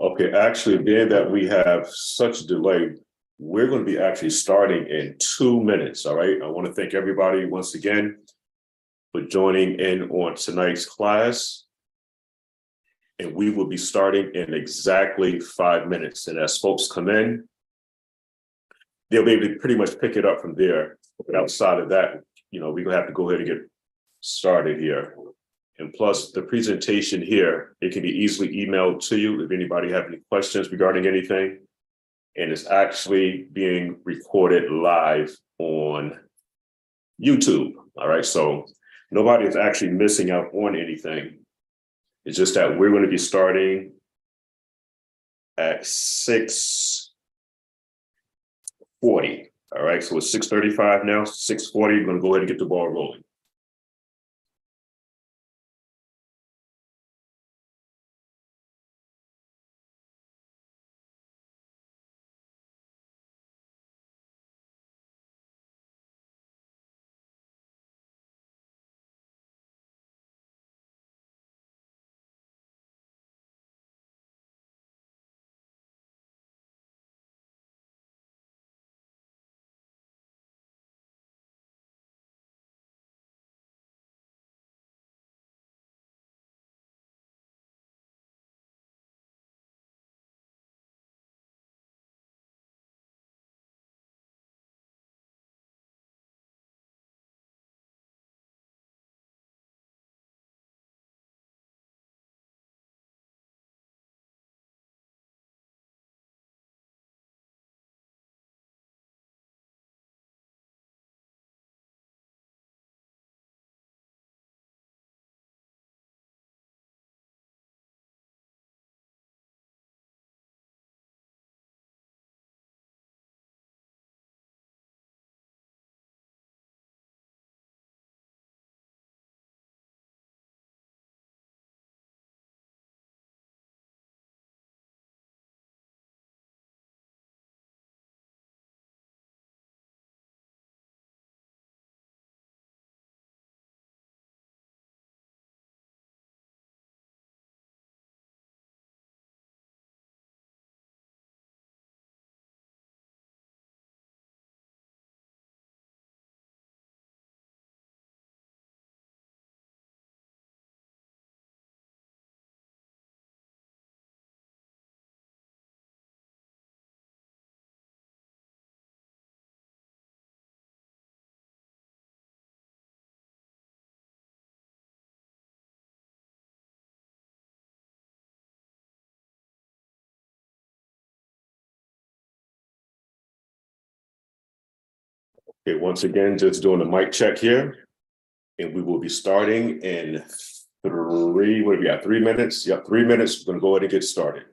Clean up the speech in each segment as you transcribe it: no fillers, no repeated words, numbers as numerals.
Okay, actually, being that we have such a delay, we're going to be actually starting in 2 minutes. All right. I want to thank everybody once again for joining in on tonight's class. And we will be starting in exactly 5 minutes. And as folks come in, they'll be able to pretty much pick it up from there. But outside of that, we're going to have to go ahead and get started here. And plus the presentation here, it can be easily emailed to you if anybody have any questions regarding anything. And it's actually being recorded live on YouTube. All right. So nobody is actually missing out on anything. It's just that we're going to be starting at 6:40. All right. So it's 6:35 now, 6:40. We're going to go ahead and get the ball rolling. Okay, once again, just doing a mic check here. And we will be starting in what do we got? 3 minutes? Yep, 3 minutes. We're going to go ahead and get started.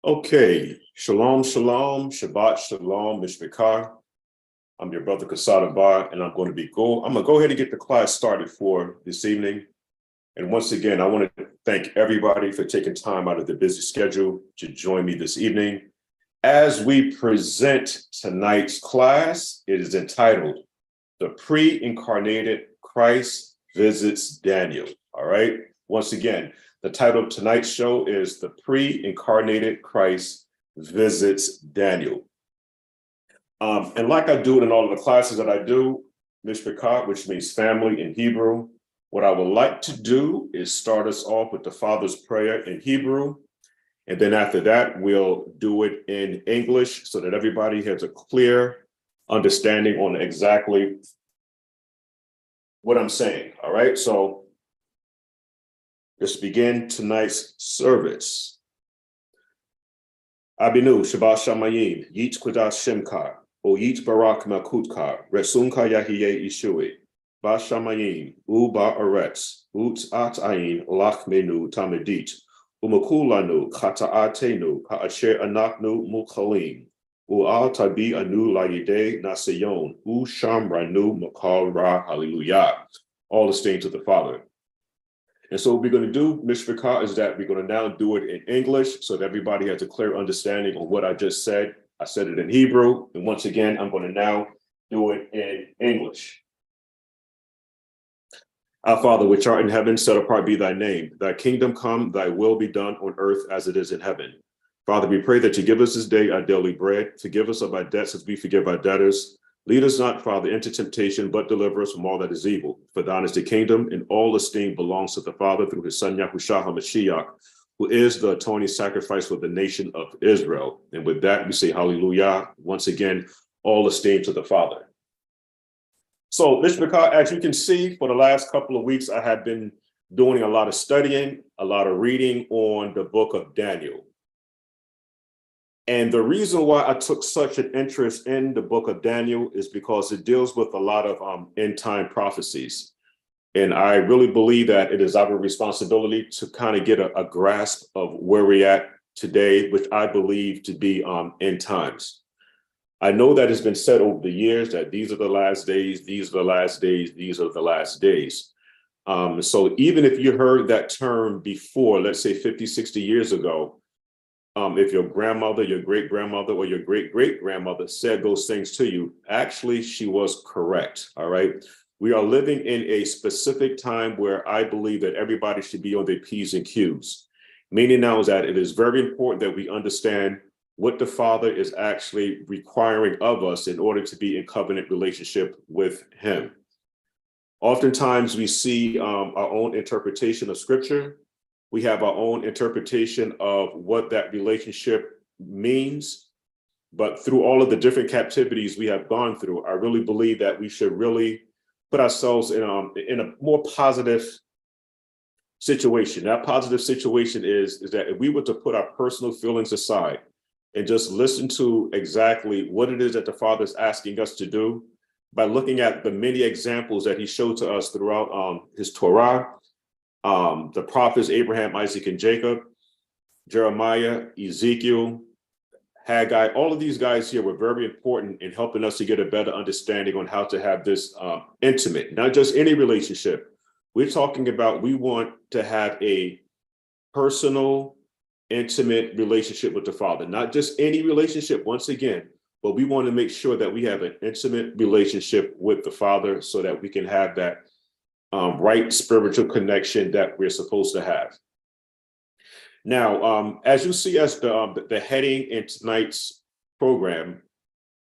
Okay, shalom, shalom, Shabbat shalom, Mishpachar. I'm your brother Khasadahba, and I'm going to go ahead and get the class started for this evening. And once again, I want to thank everybody for taking time out of their busy schedule to join me this evening. As we present tonight's class, it is entitled, The Pre-Incarnated Christ Visits Daniel. All right. Once again, the title of tonight's show is The Pre-Incarnated Christ Visits Daniel. And like I do it in all of the classes that I do, Mishpachar, which means family in Hebrew, what I would like to do is start us off with the Father's Prayer in Hebrew. And then after that, we'll do it in English so that everybody has a clear understanding on exactly what I'm saying. All right. So let's begin tonight's service. Abinu, Shabbat Shamayim, Yit Kudash Shemkar, O Yit Barak Makutkar, Resunka Yahiye Ishui, Ba Shamayim, U Ba Aretz, Ut At Ain, Lach Menu Tamedit, Umakulanu, Kataatenu, Kaasher Anaknu Mukhalim, U Al Tabi Anu Layide Nasayon, U Shamranu Makal Ra, Hallelujah. All the things of the Father. And so what we're going to do, Mishpachar, is that we're going to now do it in English so that everybody has a clear understanding of what I just said. I said it in Hebrew. And once again, I'm going to now do it in English. Our Father, which art in heaven, set apart be thy name. Thy kingdom come, thy will be done on earth as it is in heaven. Father, we pray that you give us this day our daily bread. Forgive us of our debts as we forgive our debtors. Lead us not, Father, into temptation, but deliver us from all that is evil. For thine is the kingdom, and all esteem belongs to the Father through his Son, YAHUSHA Ha'Mashiach, who is the atoning sacrifice for the nation of Israel. And with that, we say hallelujah. Once again, all esteem to the Father. So, Mishpachar, as you can see, for the last couple of weeks, I have been doing a lot of studying, a lot of reading on the book of Daniel. And the reason why I took such an interest in the book of Daniel is because it deals with a lot of end time prophecies. And I really believe that it is our responsibility to kind of get a grasp of where we're at today, which I believe to be end times. I know that it's been said over the years that these are the last days, these are the last days, these are the last days. So even if you heard that term before, let's say 50, 60 years ago, if your grandmother, your great-grandmother, or your great-great-grandmother said those things to you, actually, she was correct, all right? We are living in a specific time where I believe that everybody should be on their P's and Q's. Meaning now is that it is very important that we understand what the Father is actually requiring of us in order to be in covenant relationship with him. Oftentimes, we see our own interpretation of Scripture. We have our own interpretation of what that relationship means. But through all of the different captivities we have gone through, I really believe that we should really put ourselves in a more positive situation. That positive situation is that if we were to put our personal feelings aside and just listen to exactly what it is that the Father is asking us to do by looking at the many examples that he showed to us throughout his Torah, the prophets Abraham, Isaac, and Jacob, Jeremiah, Ezekiel, Haggai, all of these guys here were very important in helping us to get a better understanding on how to have this intimate, not just any relationship. We're talking about we want to have a personal, intimate relationship with the Father, not just any relationship, once again, but we want to make sure that we have an intimate relationship with the Father so that we can have that right spiritual connection that we're supposed to have. Now, as you see as the heading in tonight's program,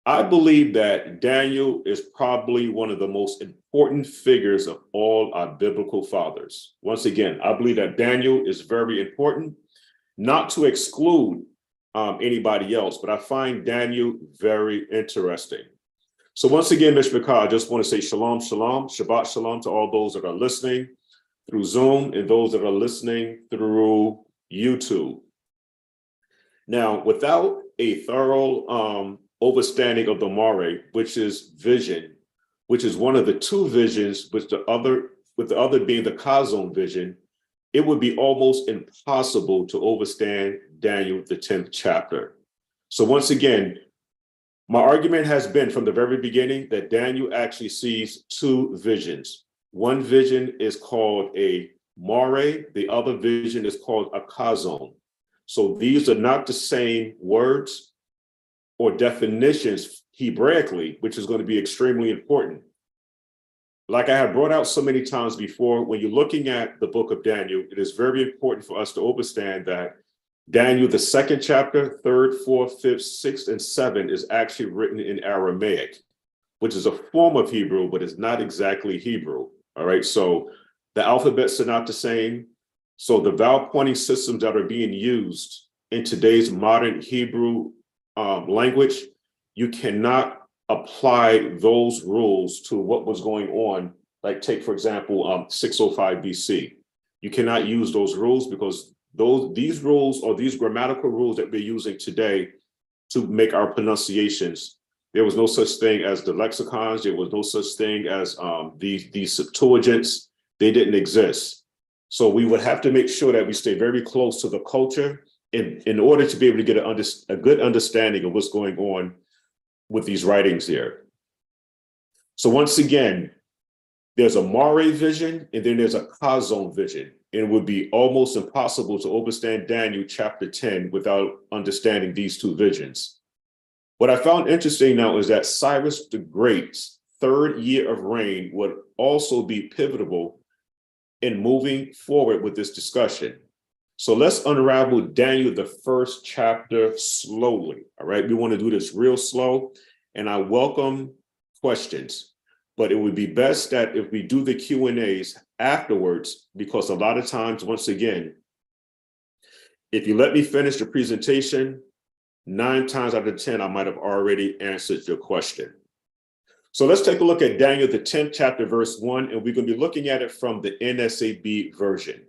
I believe that Daniel is probably one of the most important figures of all our biblical fathers. Once again, I believe that Daniel is very important, not to exclude anybody else, but I find Daniel very interesting. So once again, Mishpachar, I just want to say shalom, shalom, Shabbat shalom to all those that are listening through Zoom and those that are listening through YouTube. Now, without a thorough understanding of the Moreh, which is vision, which is one of the two visions, with the other being the chazown vision, it would be almost impossible to understand Daniel, the 10th chapter. So once again, my argument has been from the very beginning that Daniel actually sees two visions. One vision is called a Moreh, the other vision is called a chazown. So these are not the same words or definitions Hebraically, which is going to be extremely important. Like I have brought out so many times before, when you're looking at the book of Daniel, it is very important for us to understand that Daniel, the 2nd chapter, 3rd, 4th, 5th, 6th, and 7th is actually written in Aramaic, which is a form of Hebrew, but it's not exactly Hebrew. All right, so the alphabets are not the same. So the vowel pointing systems that are being used in today's modern Hebrew language, you cannot apply those rules to what was going on. Like take, for example, 605 BC. You cannot use those rules because these rules or these grammatical rules that we're using today to make our pronunciations, there was no such thing as the lexicons. There was no such thing as these Septuagints. They didn't exist. So we would have to make sure that we stay very close to the culture in order to be able to get a good understanding of what's going on with these writings here. So once again, there's a Moreh vision and then there's a chazown vision. And it would be almost impossible to understand Daniel chapter 10 without understanding these two visions. What I found interesting now is that Cyrus the Great's 3rd year of reign would also be pivotal in moving forward with this discussion. So let's unravel Daniel, the 1st chapter, slowly. All right, we want to do this real slow, and I welcome questions, but it would be best that if we do the Q&As afterwards, because a lot of times, once again, if you let me finish the presentation, 9 times out of 10, I might have already answered your question. So let's take a look at Daniel, the 10th chapter, verse 1, and we're going to be looking at it from the NSAB version.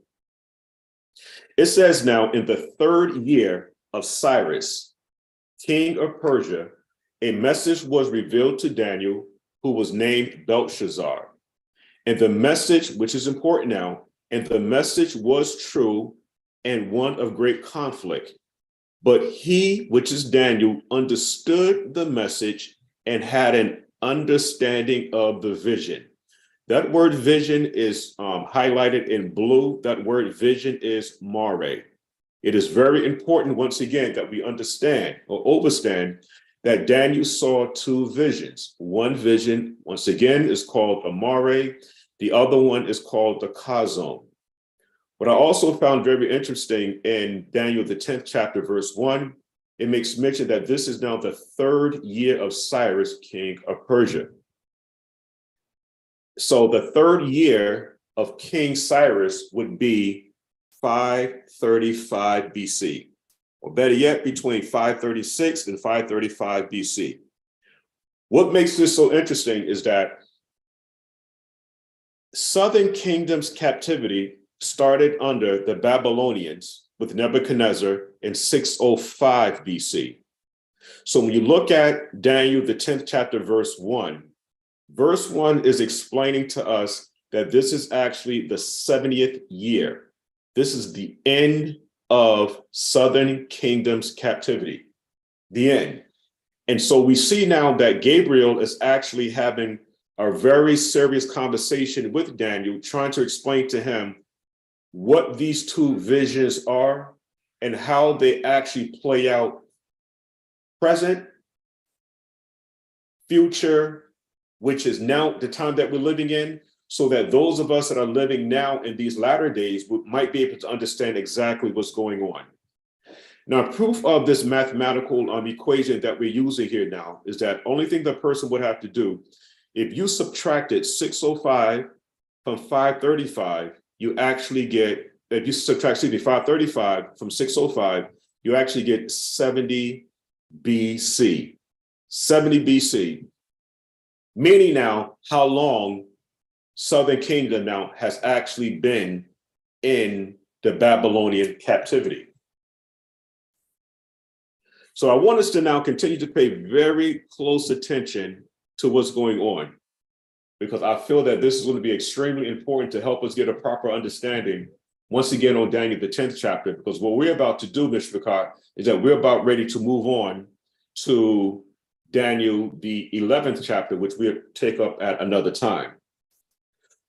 It says, now in the 3rd year of Cyrus, king of Persia, a message was revealed to Daniel, who was named Belshazzar. And the message, which is important now, and the message was true and one of great conflict. But he, which is Daniel, understood the message and had an understanding of the vision. That word vision is highlighted in blue. That word vision is Moreh. It is very important, once again, that we understand or understand that Daniel saw two visions. One vision, once again, is called a Moreh. The other one is called the chazown. What I also found very interesting in Daniel, the 10th chapter, verse 1, it makes mention that this is now the 3rd year of Cyrus, king of Persia. So the 3rd year of King Cyrus would be 535 BC, or better yet, between 536 and 535 BC. What makes this so interesting is that Southern Kingdom's captivity started under the Babylonians with Nebuchadnezzar in 605 BC. So when you look at Daniel, the 10th chapter, verse 1 is explaining to us that this is actually the 70th year. This is the end of Southern Kingdom's captivity, the end. And so we see now that Gabriel is actually having a very serious conversation with Daniel, trying to explain to him what these two visions are and how they actually play out present, future, which is now the time that we're living in, so that those of us that are living now in these latter days might be able to understand exactly what's going on. Now, proof of this mathematical equation that we're using here now is that only thing the person would have to do, if you subtracted 605 from 535, you actually get, if you subtract 535 from 605, you actually get 70 BC. 70 BC. Meaning now how long Southern Kingdom now has actually been in the Babylonian captivity. So I want us to now continue to pay very close attention to what's going on, because I feel that this is going to be extremely important to help us get a proper understanding once again on Daniel, the 10th chapter, because what we're about to do, Mr. Picard, is that we're about ready to move on to Daniel, the 11th chapter, which we'll take up at another time.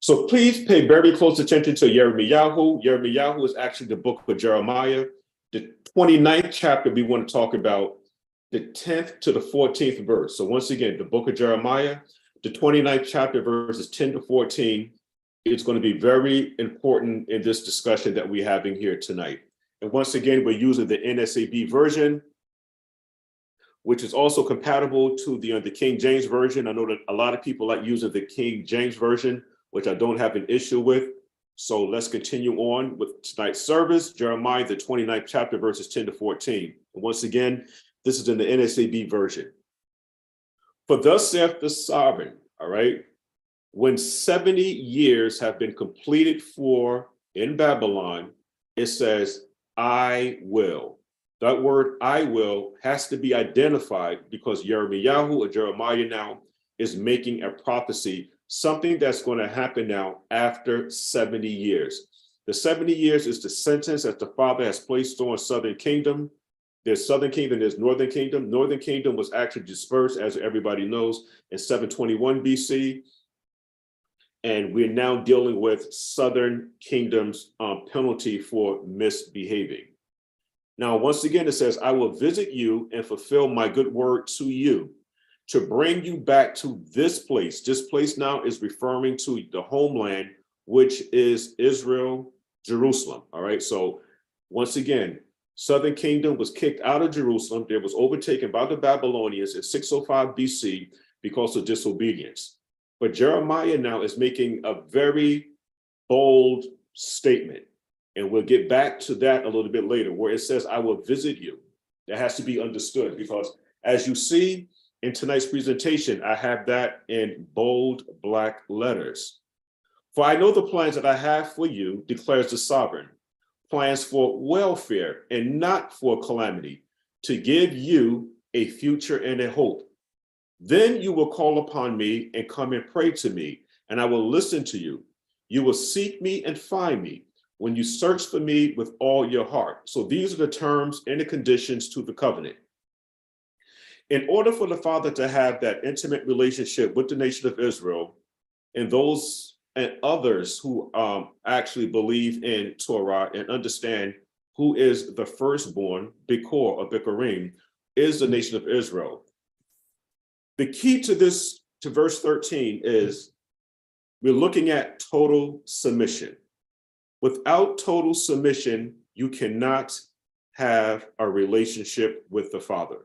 So please pay very close attention to Yirmiyahu. Yirmiyahu is actually the book of Jeremiah. The 29th chapter, we want to talk about the 10th to the 14th verse. So once again, the book of Jeremiah, the 29th chapter, verses 10 to 14, is going to be very important in this discussion that we're having here tonight. And once again, we're using the NSAB version, which is also compatible to the King James Version. I know that a lot of people like using the King James Version, which I don't have an issue with. So let's continue on with tonight's service, Jeremiah, the 29th chapter, verses 10 to 14. And once again, this is in the NSAB version. For thus saith the sovereign, all right, when 70 years have been completed in Babylon, it says, I will. That word I will has to be identified because Yirmiyahu or Jeremiah now is making a prophecy, something that's going to happen now after 70 years. The 70 years is the sentence that the Father has placed on Southern Kingdom. There's Southern Kingdom, there's Northern Kingdom. Northern Kingdom was actually dispersed, as everybody knows, in 721 BC. And we're now dealing with Southern Kingdom's penalty for misbehaving. Now, once again, it says, I will visit you and fulfill my good word to you to bring you back to this place. This place now is referring to the homeland, which is Israel, Jerusalem. All right. So once again, Southern Kingdom was kicked out of Jerusalem. It was overtaken by the Babylonians in 605 BC because of disobedience. But Jeremiah now is making a very bold statement. And we'll get back to that a little bit later, where it says, I will visit you. That has to be understood because as you see in tonight's presentation, I have that in bold black letters. For I know the plans that I have for you, declares the sovereign, plans for welfare and not for calamity, to give you a future and a hope. Then you will call upon me and come and pray to me, and I will listen to you. You will seek me and find me when you search for me with all your heart. So these are the terms and the conditions to the covenant. In order for the Father to have that intimate relationship with the nation of Israel and those and others who actually believe in Torah and understand who is the firstborn, Bikor or Bikurim, is the nation of Israel. The key to this, to verse 13, is we're looking at total submission. Without total submission, you cannot have a relationship with the Father.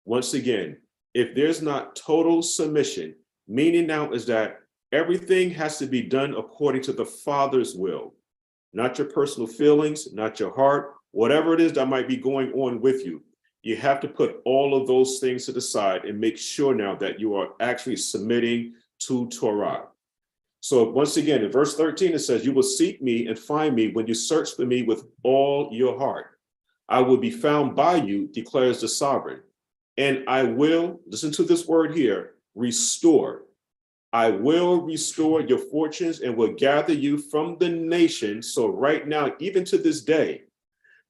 Once again, if there's not total submission, meaning now is that everything has to be done according to the Father's will, not your personal feelings, not your heart, whatever it is that might be going on with you. You have to put all of those things to the side and make sure now that you are actually submitting to Torah. So once again, in verse 13, it says, you will seek me and find me when you search for me with all your heart. I will be found by you, declares the sovereign. And I will, listen to this word here, restore. I will restore your fortunes and will gather you from the nations. So right now, even to this day,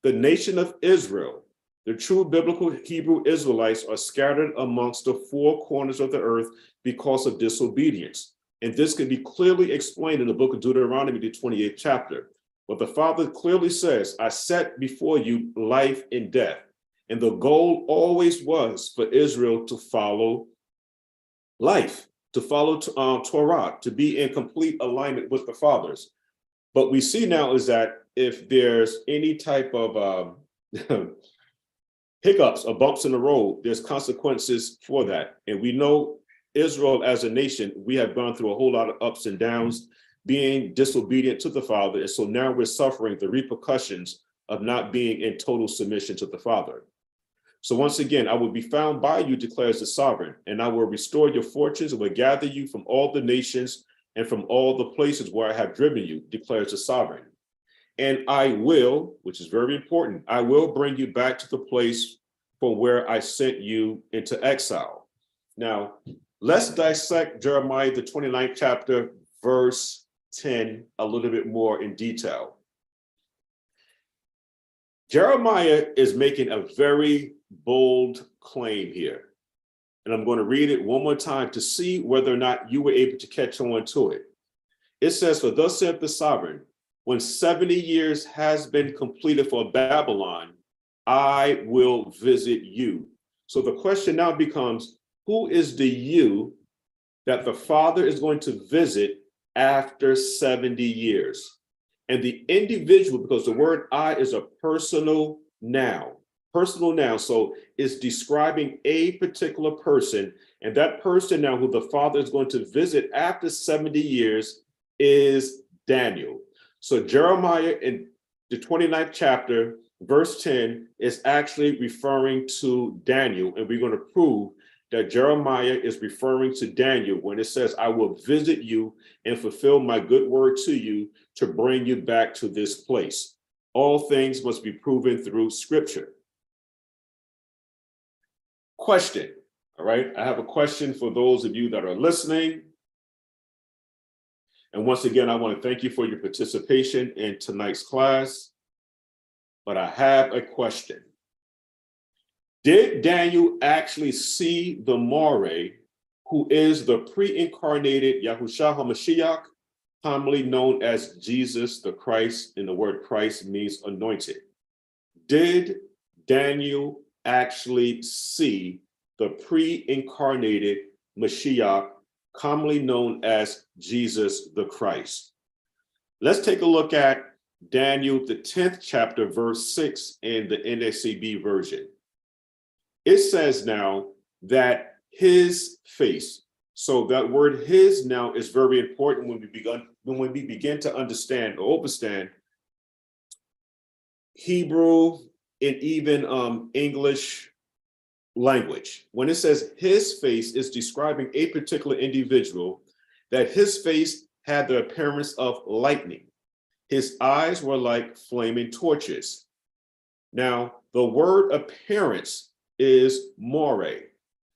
the nation of Israel, the true biblical Hebrew Israelites, are scattered amongst the four corners of the earth because of disobedience. And this can be clearly explained in the book of Deuteronomy, the 28th chapter. But the Father clearly says, I set before you life and death. And the goal always was for Israel to follow life, to follow Torah, to be in complete alignment with the fathers. But we see now is that if there's any type of hiccups or bumps in the road, there's consequences for that. And we know Israel as a nation, we have gone through a whole lot of ups and downs, being disobedient to the Father. And so now we're suffering the repercussions of not being in total submission to the Father. So once again, I will be found by you, declares the sovereign, and I will restore your fortunes and will gather you from all the nations and from all the places where I have driven you, declares the sovereign. And I will, which is very important, I will bring you back to the place from where I sent you into exile. Now, let's dissect Jeremiah, the 29th chapter, verse 10, a little bit more in detail. Jeremiah is making a very bold claim here. And I'm going to read it one more time to see whether or not you were able to catch on to it. It says, "For thus saith the sovereign, when 70 years has been completed for Babylon, I will visit you." So the question now becomes, who is the you that the Father is going to visit after 70 years? And the individual, because the word I is a personal noun, so it's describing a particular person, and that person now who the Father is going to visit after 70 years is Daniel. So Jeremiah in the 29th chapter, verse 10, is actually referring to Daniel, and we're going to prove that Jeremiah is referring to Daniel when it says, "I will visit you and fulfill my good word to you to bring you back to this place." All things must be proven through scripture. Question, all right? I have a question for those of you that are listening. And once again, I want to thank you for your participation in tonight's class. But I have a question. Did Daniel actually see the Moreh, who is the pre-incarnated YAHUSHA HaMashiach, commonly known as Jesus the Christ, and the word Christ means anointed? Did Daniel actually see the pre-incarnated Mashiach, commonly known as Jesus the Christ? Let's take a look at Daniel, the 10th chapter, verse 6 in the NACB version. It says now that his face. So that word his now is very important when we begin to understand or understand Hebrew and even English language. When it says his face, is describing a particular individual, that his face had the appearance of lightning. His eyes were like flaming torches. Now, the word appearance is Moreh.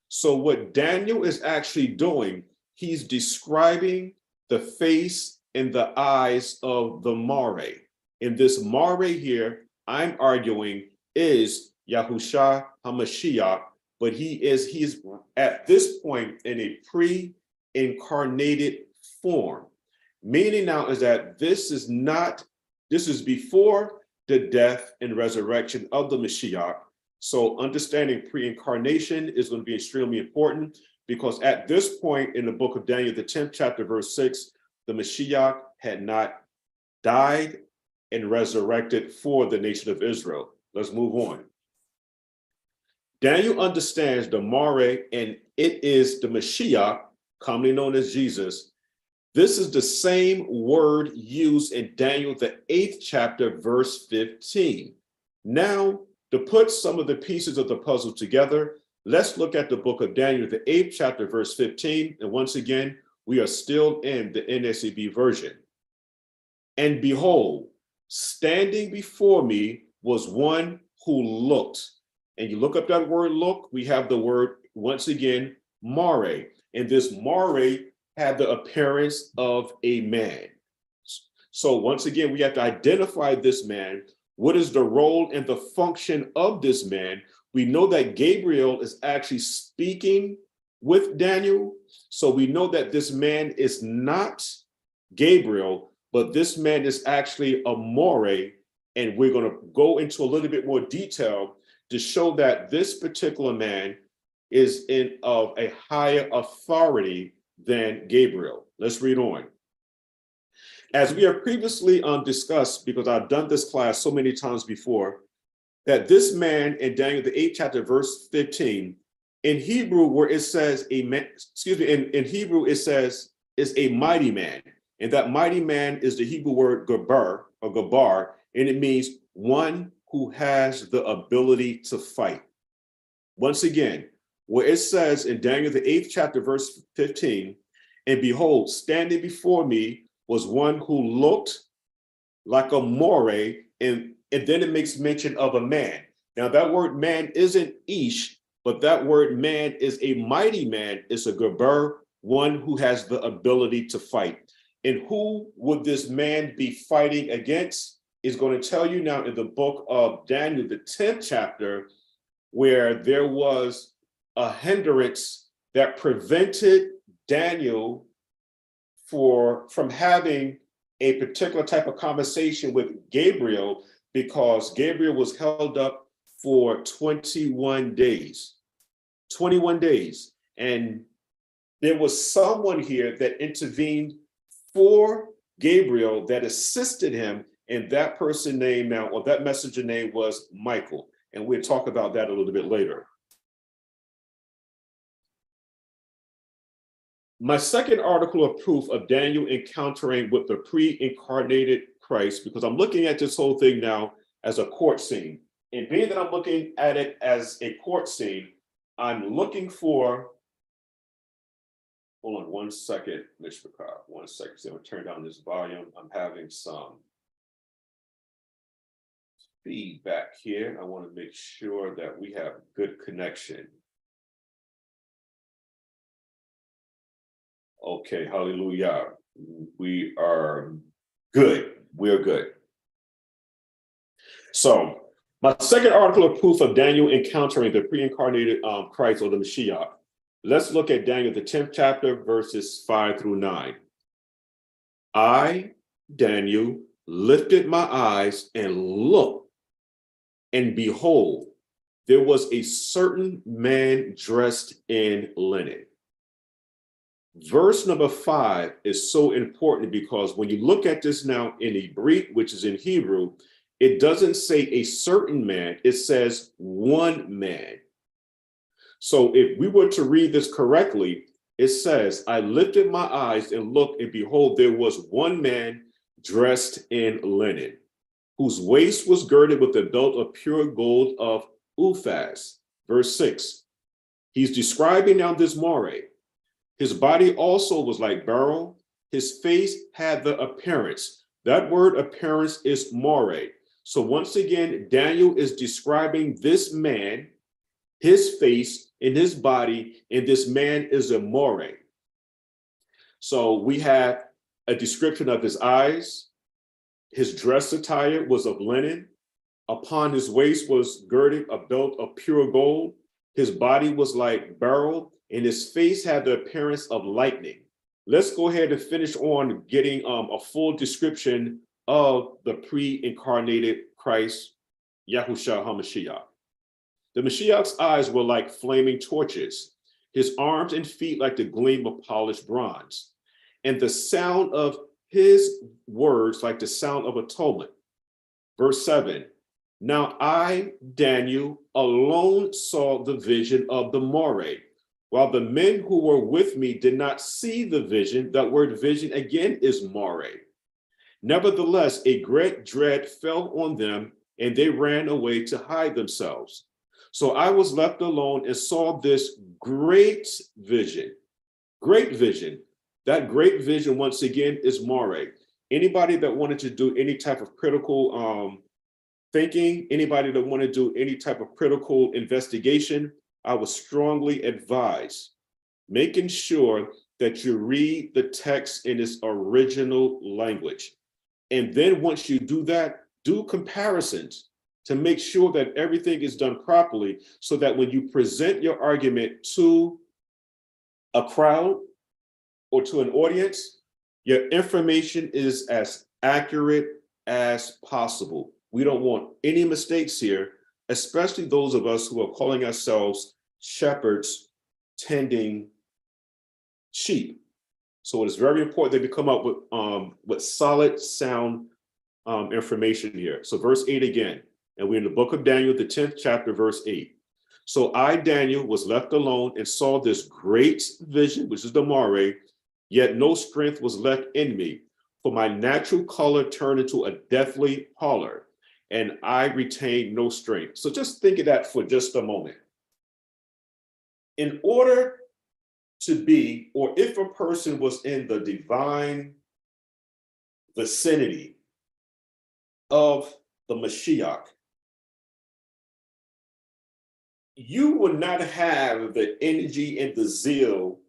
So what Daniel is actually doing, he's describing the face and the eyes of the Moreh. And this Moreh here, I'm arguing, is YAHUSHA HaMashiach, but he's at this point in a pre-incarnated form. Meaning now is that this is before the death and resurrection of the Mashiach. So understanding pre-incarnation is going to be extremely important, because at this point in the book of Daniel, the 10th chapter, verse 6, the Mashiach had not died and resurrected for the nation of Israel. Let's move on. Daniel understands the Moreh, and it is the Mashiach, commonly known as Jesus. This is the same word used in Daniel, the 8th chapter, verse 15. Now, to put some of the pieces of the puzzle together, let's look at the book of Daniel, the 8th chapter, verse 15. And once again, we are still in the NACB version. "And behold, standing before me was one who looked." And you look up that word look, we have the word, once again, Moreh. And this Moreh had the appearance of a man. So once again, we have to identify this man. What is the role and the function of this man? We know that Gabriel is actually speaking with Daniel. So we know that this man is not Gabriel, but this man is actually a Moreh. And we're going to go into a little bit more detail to show that this particular man is of a higher authority than Gabriel. Let's read on. As we have previously discussed, because I've done this class so many times before, that this man in Daniel, the 8th chapter, verse 15, in Hebrew, where it says in Hebrew, it says is a mighty man. And that mighty man is the Hebrew word gabar, or gabar, and it means one who has the ability to fight. Once again, where it says in Daniel, the 8th chapter, verse 15, "And behold, standing before me was one who looked like a Moreh," and then it makes mention of a man. Now that word man isn't ish, but that word man is a mighty man. It's a gabar, one who has the ability to fight. And who would this man be fighting against? is going to tell you now in the book of Daniel, the 10th chapter, where there was a hindrance that prevented Daniel from having a particular type of conversation with Gabriel, because Gabriel was held up for 21 days. 21 days. And there was someone here that intervened for Gabriel that assisted him, and that person name now, or that messenger name was Michael. And we'll talk about that a little bit later. My second article of proof of Daniel encountering with the pre-incarnated Christ, because I'm looking at this whole thing now as a court scene. And being that I'm looking at it as a court scene, I'm looking for, hold on one second, Mishpachah, 1 second. So I'm gonna turn down this volume. I'm having some feedback here. I want to make sure that we have good connection. Okay, hallelujah. We are good. We're good. So, my second article of proof of Daniel encountering the pre-incarnated Christ, or the Mashiach. Let's look at Daniel, the 10th chapter, verses 5 through 9. I, Daniel, lifted my eyes and looked, and behold, there was a certain man dressed in linen. Verse number 5 is so important because when you look at this now in Hebrew, which is in Hebrew, it doesn't say a certain man, it says one man. So if we were to read this correctly, it says, I lifted my eyes and looked, and behold, there was one man dressed in linen, whose waist was girded with a belt of pure gold of Uphaz. Verse 6, he's describing now this Moreh. His body also was like beryl. His face had the appearance. That word appearance is Moreh. So once again, Daniel is describing this man, his face and his body, and this man is a Moreh. So we have a description of his eyes. His dress attire was of linen. Upon his waist was girded a belt of pure gold. His body was like beryl, and his face had the appearance of lightning. Let's go ahead and finish on getting a full description of the pre-incarnated Christ, YAHUSHA HaMashiach. The Mashiach's eyes were like flaming torches, his arms and feet like the gleam of polished bronze, and the sound of his words like the sound of a tumult. Verse 7, now I, Daniel, alone saw the vision of the Moreh, while the men who were with me did not see the vision. That word vision again is Moreh. Nevertheless, a great dread fell on them, and they ran away to hide themselves. So I was left alone and saw this great vision. Great vision. That great vision, once again, is Moreh. Anybody that wanted to do any type of critical thinking, anybody that wanted to do any type of critical investigation, I would strongly advise making sure that you read the text in its original language. And then once you do that, do comparisons to make sure that everything is done properly, so that when you present your argument to a crowd or to an audience, your information is as accurate as possible. We don't want any mistakes here, especially those of us who are calling ourselves shepherds tending sheep. So it is very important that we come up with solid, sound information here. So verse 8 again, and we're in the book of Daniel, the 10th chapter, verse 8. So I, Daniel, was left alone and saw this great vision, which is the Moreh, yet no strength was left in me, for my natural color turned into a deathly pallor, and I retained no strength. So just think of that for just a moment. In order to be, or if a person was in the divine vicinity of the Mashiach, you would not have the energy and the zeal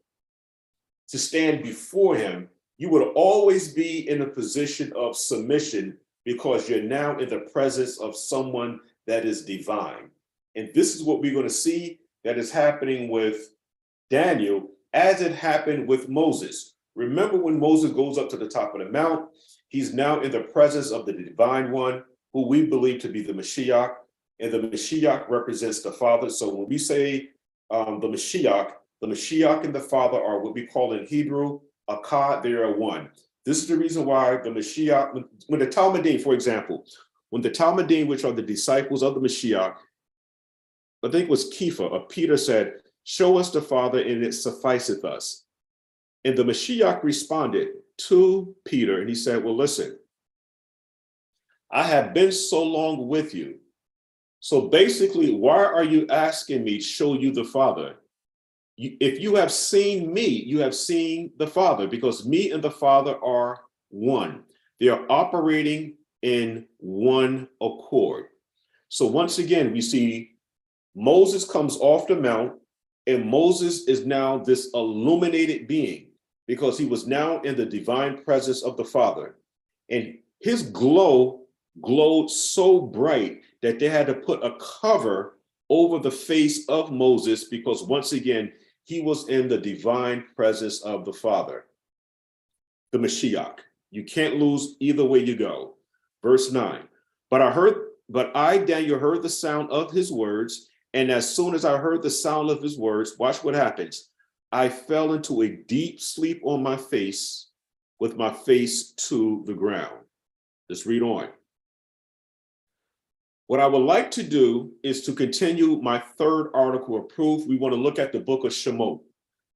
to stand before him. You would always be in a position of submission, because you're now in the presence of someone that is divine. And this is what we're going to see that is happening with Daniel as it happened with Moses. Remember when Moses goes up to the top of the mount, he's now in the presence of the divine one, who we believe to be the Mashiach, and the Mashiach represents the Father. So when we say the Mashiach and the Father are what we call in Hebrew, Akkad, they are one. This is the reason why the Mashiach, when the Talmudim, for example, when the Talmudim, which are the disciples of the Mashiach, I think it was Kepha or Peter said, "Show us the Father and it sufficeth us." And the Mashiach responded to Peter and he said, well, listen, I have been so long with you. So basically, why are you asking me to show you the Father? If you have seen me, you have seen the Father, because me and the Father are one. They are operating in one accord. So once again, we see Moses comes off the mount, and Moses is now this illuminated being because he was now in the divine presence of the Father. And his glow glowed so bright that they had to put a cover over the face of Moses because once again, he was in the divine presence of the Father, the Mashiach. You can't lose either way you go. Verse 9, but I, Daniel, heard the sound of his words, and as soon as I heard the sound of his words, watch what happens. I fell into a deep sleep on my face with my face to the ground. Let's read on. What I would like to do is to continue my third article of proof. We want to look at the book of Shemot.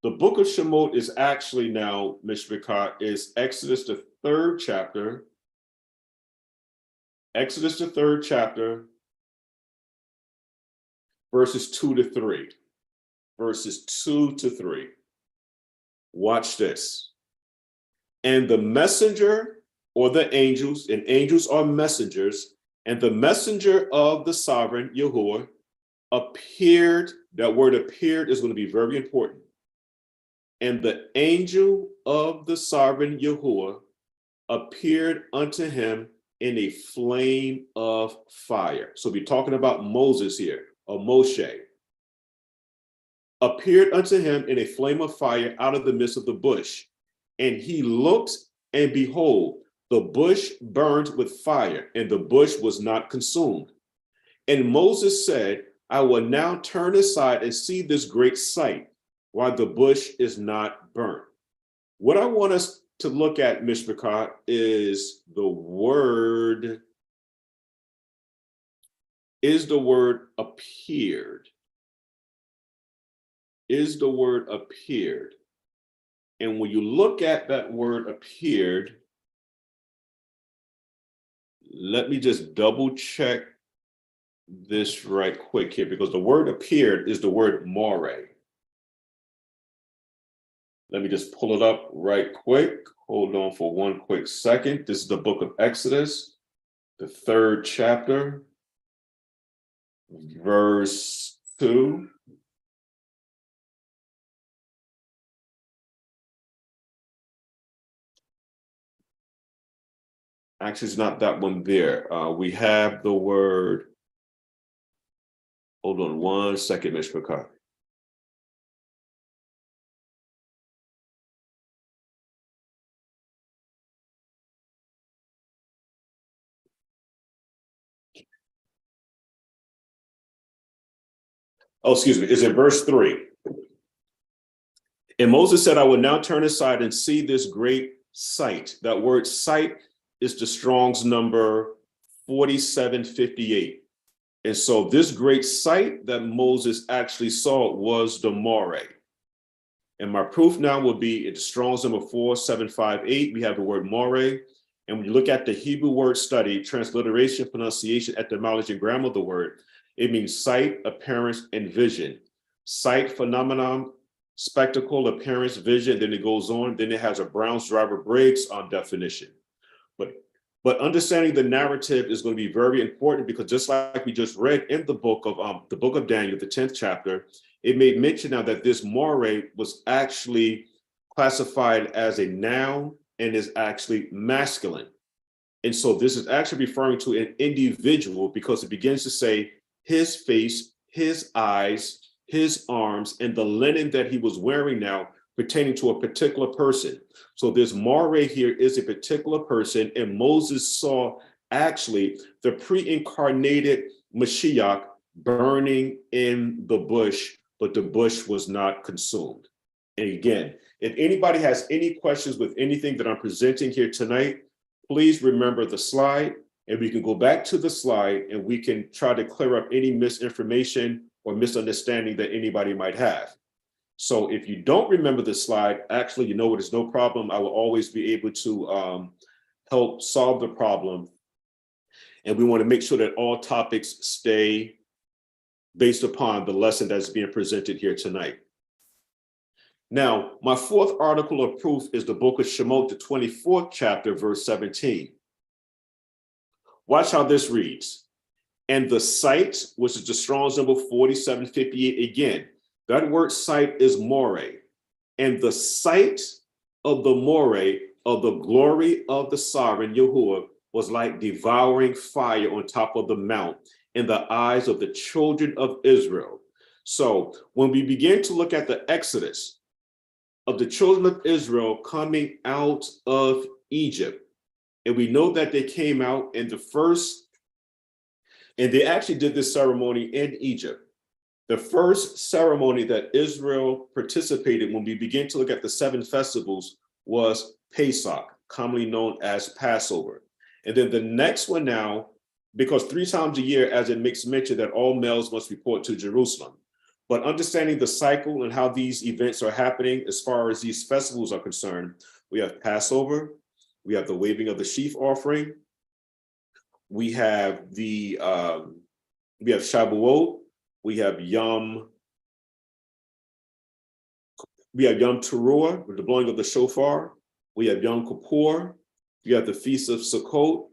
The book of Shemot is actually now, Mishrikat, is Exodus, the third chapter. Exodus, the third chapter, verses 2 to 3. Verses 2 to 3. Watch this. And the messenger, or the angels, and angels are messengers, and the messenger of the sovereign YAHUAH appeared. That word appeared is going to be very important. And the angel of the sovereign YAHUAH appeared unto him in a flame of fire. So we're talking about Moses here, or Moshe. Appeared unto him in a flame of fire out of the midst of the bush. And he looked, and behold, the bush burned with fire, and the bush was not consumed. And Moses said, I will now turn aside and see this great sight, while the bush is not burnt. What I want us to look at, Mishpachah, is the word appeared. Is the word appeared. And when you look at that word appeared, let me just double check this right quick here, because the word appeared is the word Moreh. Let me just pull it up right quick. Hold on for one quick second. This is the book of Exodus, the third chapter, verse 2. Actually, it's not that one there. We have the word. Hold on one second, Mishpachah. Oh, excuse me. Is it verse 3? And Moses said, I will now turn aside and see this great sight. That word sight is the Strong's number 4758. And so this great sight that Moses actually saw was the Moreh. And my proof now will be it's Strong's number 4758. We have the word Moreh. And when you look at the Hebrew word study, transliteration, pronunciation, etymology, and grammar of the word, it means sight, appearance, and vision. Sight, phenomenon, spectacle, appearance, vision. Then it goes on. Then it has a Browns-Driver-Briggs definition. But understanding the narrative is going to be very important, because just like we just read in the book of Daniel, the 10th chapter, it made mention now that this Moreh was actually classified as a noun and is actually masculine. And so this is actually referring to an individual because it begins to say his face, his eyes, his arms, and the linen that he was wearing now pertaining to a particular person. So this Moreh here is a particular person, and Moses saw actually the pre-incarnated Mashiach burning in the bush, but the bush was not consumed. And again, if anybody has any questions with anything that I'm presenting here tonight, please remember the slide, and we can go back to the slide and we can try to clear up any misinformation or misunderstanding that anybody might have. So if you don't remember the slide, actually, you know what, it's no problem. I will always be able to help solve the problem. And we want to make sure that all topics stay based upon the lesson that's being presented here tonight. Now, my fourth article of proof is the book of Shemot, the 24th chapter, verse 17. Watch how this reads. And the site, which is the Strong's number 4758, again, that word site is Moreh. And the sight of the Moreh, of the glory of the sovereign YAHUAH, was like devouring fire on top of the mount in the eyes of the children of Israel. So when we begin to look at the Exodus of the children of Israel coming out of Egypt, and we know that they came out in the first, and they actually did this ceremony in Egypt. The first ceremony that Israel participated when we begin to look at the 7 festivals was Pesach, commonly known as Passover. And then the next one now, because 3 times a year, as it makes mention that all males must report to Jerusalem. But understanding the cycle and how these events are happening as far as these festivals are concerned, we have Passover, we have the waving of the sheaf offering, we have the Shavuot, we have Yom Teruah, with the blowing of the shofar, we have Yom Kippur, we have the Feast of Sukkot.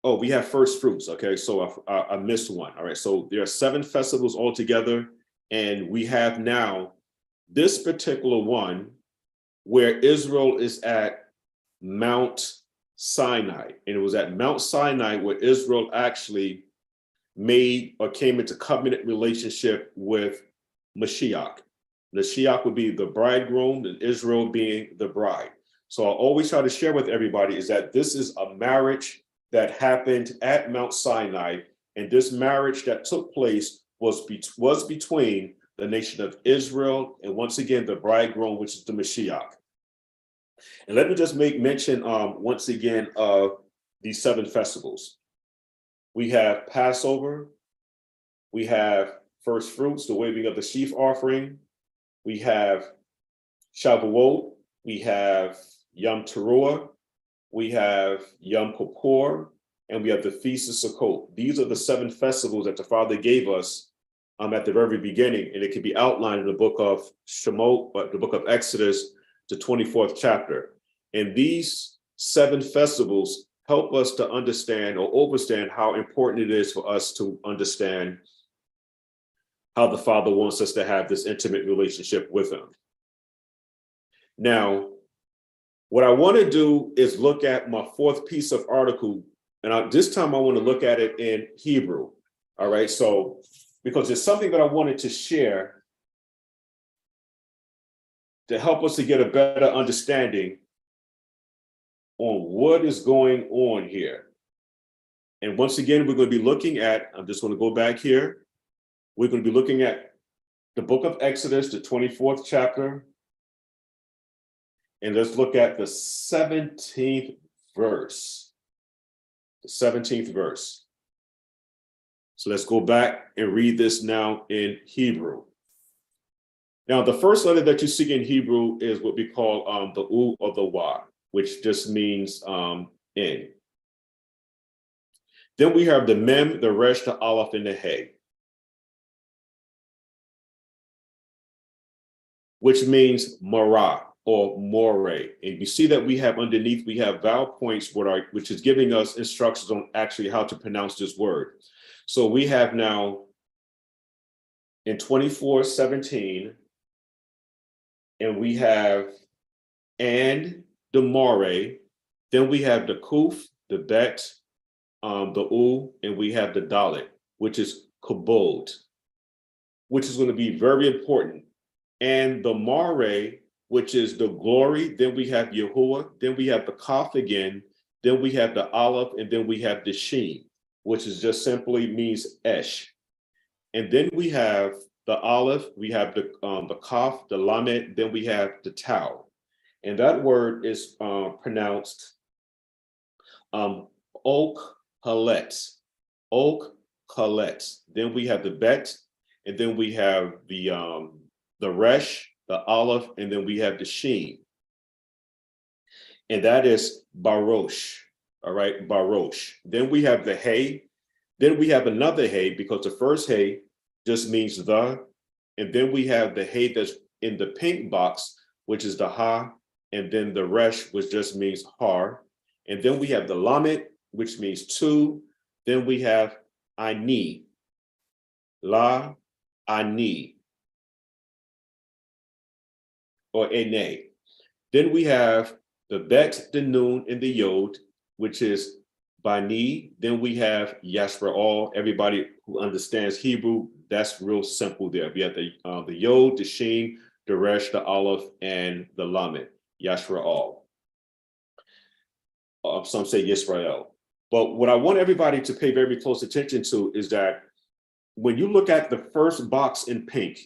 Oh, we have first fruits. Okay, so I missed one. All right, so there are 7 festivals altogether, and we have now this particular one where Israel is at Mount Sinai. And it was at Mount Sinai where Israel actually made or came into covenant relationship with Mashiach. Mashiach would be the bridegroom and Israel being the bride. So I always try to share with everybody is that this is a marriage that happened at Mount Sinai, and this marriage that took place was between the nation of Israel and once again the bridegroom, which is the Mashiach. And let me just make mention once again of these 7 festivals. We have Passover, we have first fruits, the waving of the sheaf offering, we have Shavuot, we have Yom Teruah, we have Yom Kippur, and we have the Feast of Sukkot. These are the 7 festivals that the Father gave us at the very beginning, and it can be outlined in the book of Shemot, the book of Exodus, the 24th chapter. And these 7 festivals help us to understand or overstand how important it is for us to understand how the Father wants us to have this intimate relationship with him. Now, what I want to do is look at my 4th piece of article, and this time I want to look at it in Hebrew. All right, so because it's something that I wanted to share to help us to get a better understanding on what is going on here. And once again, we're going to be looking at, I'm just going to go back here. We're going to be looking at the book of Exodus, the 24th chapter. And let's look at the 17th verse. The 17th verse. So let's go back and read this now in Hebrew. Now, the first letter that you see in Hebrew is what we call the U or the Wa, which just means in. Then we have the Mem, the Resh, the Aleph, and the He, which means Marah or Moreh. And you see that we have underneath, we have vowel points, which is giving us instructions on actually how to pronounce this word. So we have now in 24:17, and we have and the Moreh, then we have the Kuf, the Bet, the U, and we have the Dalet, which is Kabod, which is going to be very important. And the Moreh, which is the glory, then we have YAHUAH, then we have the Kaf again, then we have the Aleph, and then we have the Sheen, which is just simply means Esh. And then we have the Aleph, we have the Kaf, the Lamed, then we have the Tau. And that word is pronounced Oak Halet. Oak Halet. Then we have the Bet, and then we have the Resh, the Aleph, and then we have the Sheen. And that is Barosh. All right, Barosh. Then we have the Hay. Then we have another Hay, because the first Hay just means the. And then we have the Hay that's in the pink box, which is the Ha. And then the Resh, which just means Har. And then we have the Lamed, which means two. Then we have Ani. La, Ani. Or Ene. Then we have the Bet, the Nun, and the Yod, which is Bani. Then we have Yashra'al. Everybody who understands Hebrew, that's real simple there. We have the Yod, the Sheen, the Resh, the Aleph, and the Lamed, Yashra'al. Some say Yisrael. But what I want everybody to pay very close attention to is that when you look at the first box in pink,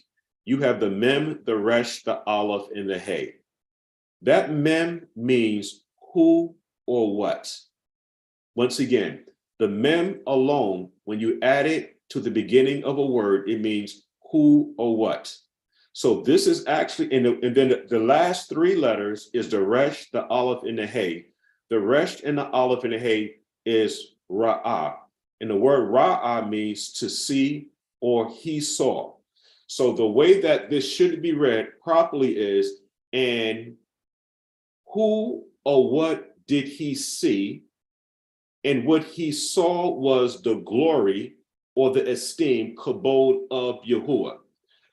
you have the Mem, the Resh, the Aleph, and the Hay. That Mem means who or what. Once again, the Mem alone, when you add it to the beginning of a word, it means who or what. So this is actually, and then the last three letters is the Resh, the Aleph, and the Hay. The Resh and the Aleph and the Hay is Ra'ah. And the word Ra'ah means to see or he saw. So the way that this should be read properly is, and who or what did he see? And what he saw was the glory or the esteem, kabod of YAHUAH.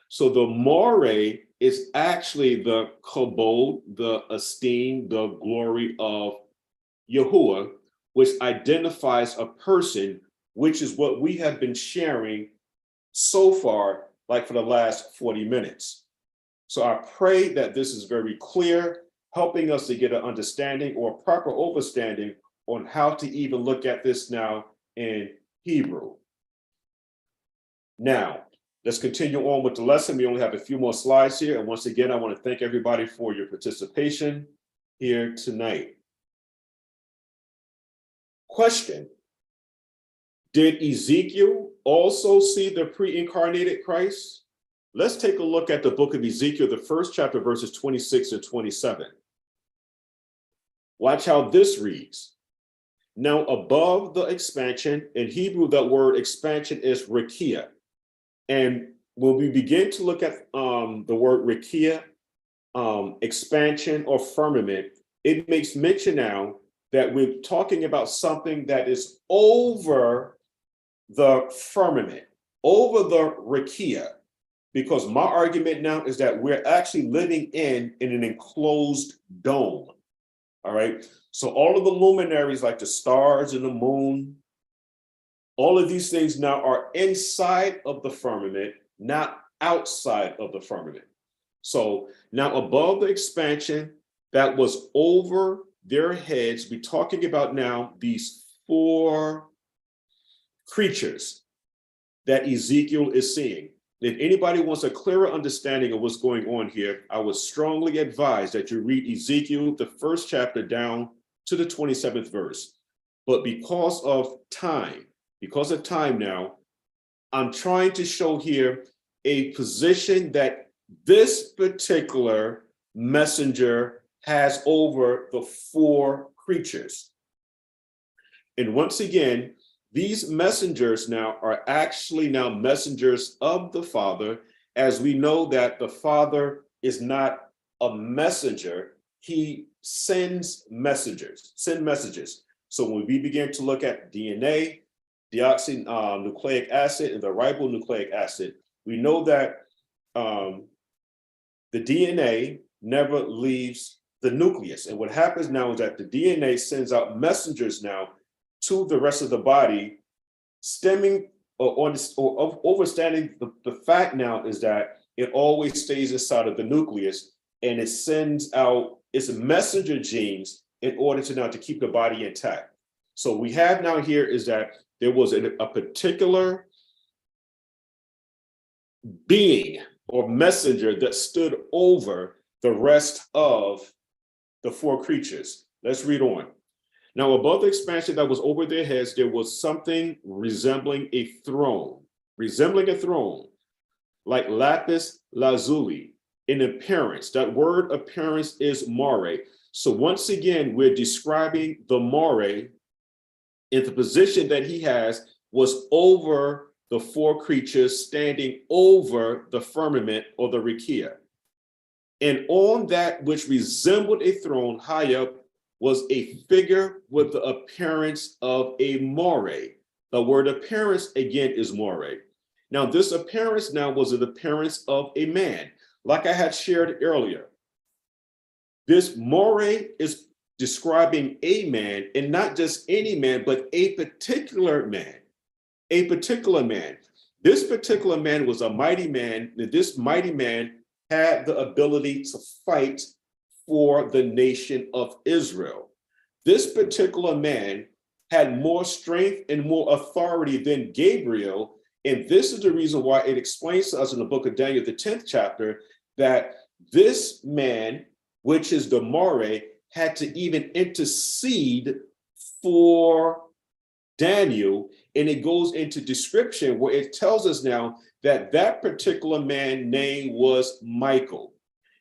So the Moreh is actually the kabod, the esteem, the glory of YAHUAH, which identifies a person, which is what we have been sharing so far, like for the last 40 minutes. So I pray that this is very clear, helping us to get an understanding or proper understanding on how to even look at this now in Hebrew. Now, let's continue on with the lesson. We only have a few more slides here. And once again, I want to thank everybody for your participation here tonight. Question: did Ezekiel also see the pre-incarnated Christ? Let's take a look at the book of Ezekiel, the first chapter, verses 26 and 27. Watch how this reads. Now, above the expansion, in Hebrew, that word expansion is rakia. And when we begin to look at the word rakia, expansion or firmament, it makes mention now that we're talking about something that is over the firmament, over the rakia. Because my argument now is that we're actually living in an enclosed dome. All right. So all of the luminaries, like the stars and the moon, all of these things now are inside of the firmament, not outside of the firmament. So now above the expansion that was over their heads, we're talking about now these four creatures that Ezekiel is seeing. If anybody wants a clearer understanding of what's going on here, I would strongly advise that you read Ezekiel, the first chapter, down to the 27th verse. But because of time now, I'm trying to show here a position that this particular messenger has over the four creatures. And once again, these messengers now are actually now messengers of the Father, as we know that the Father is not a messenger. He sends messages. So when we begin to look at DNA, deoxynucleic acid, and the ribonucleic acid, we know that the DNA never leaves the nucleus. And what happens now is that the DNA sends out messengers now to the rest of the body, stemming or understanding the fact now is that it always stays inside of the nucleus, and it sends out its messenger genes in order to now to keep the body intact. So we have now here is that there was a particular being or messenger that stood over the rest of the four creatures. Let's read on. Now, above the expansion that was over their heads, there was something resembling a throne, like lapis lazuli in appearance. That word appearance is Moreh. So once again, we're describing the Moreh in the position that he has was over the four creatures, standing over the firmament or the Rikia. And on that which resembled a throne high up was a figure with the appearance of a Moreh. The word appearance again is Moreh. Now this appearance now was an appearance of a man. Like I had shared earlier, this Moreh is describing a man, and not just any man, but a particular man. A particular man. This particular man was a mighty man. This mighty man had the ability to fight for the nation of Israel. This particular man had more strength and more authority than Gabriel. And this is the reason why it explains to us in the book of Daniel, the 10th chapter, that this man, which is the Moreh, had to even intercede for Daniel. And it goes into description where it tells us now that that particular man's name was Michael.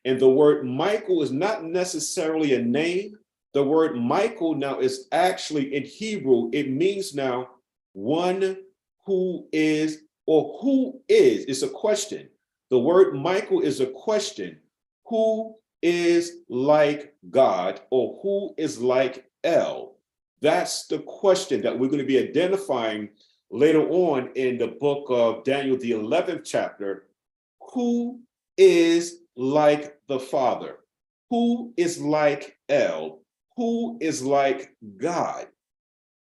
And the word Michael is not necessarily a name. The word Michael now is actually in Hebrew, it means now one who is, or who is, it's a question. The word Michael is a question. Who is like God, or who is like El? That's the question that we're going to be identifying later on in the book of Daniel, the 11th chapter. Who is like the Father? Who is like El? Who is like God?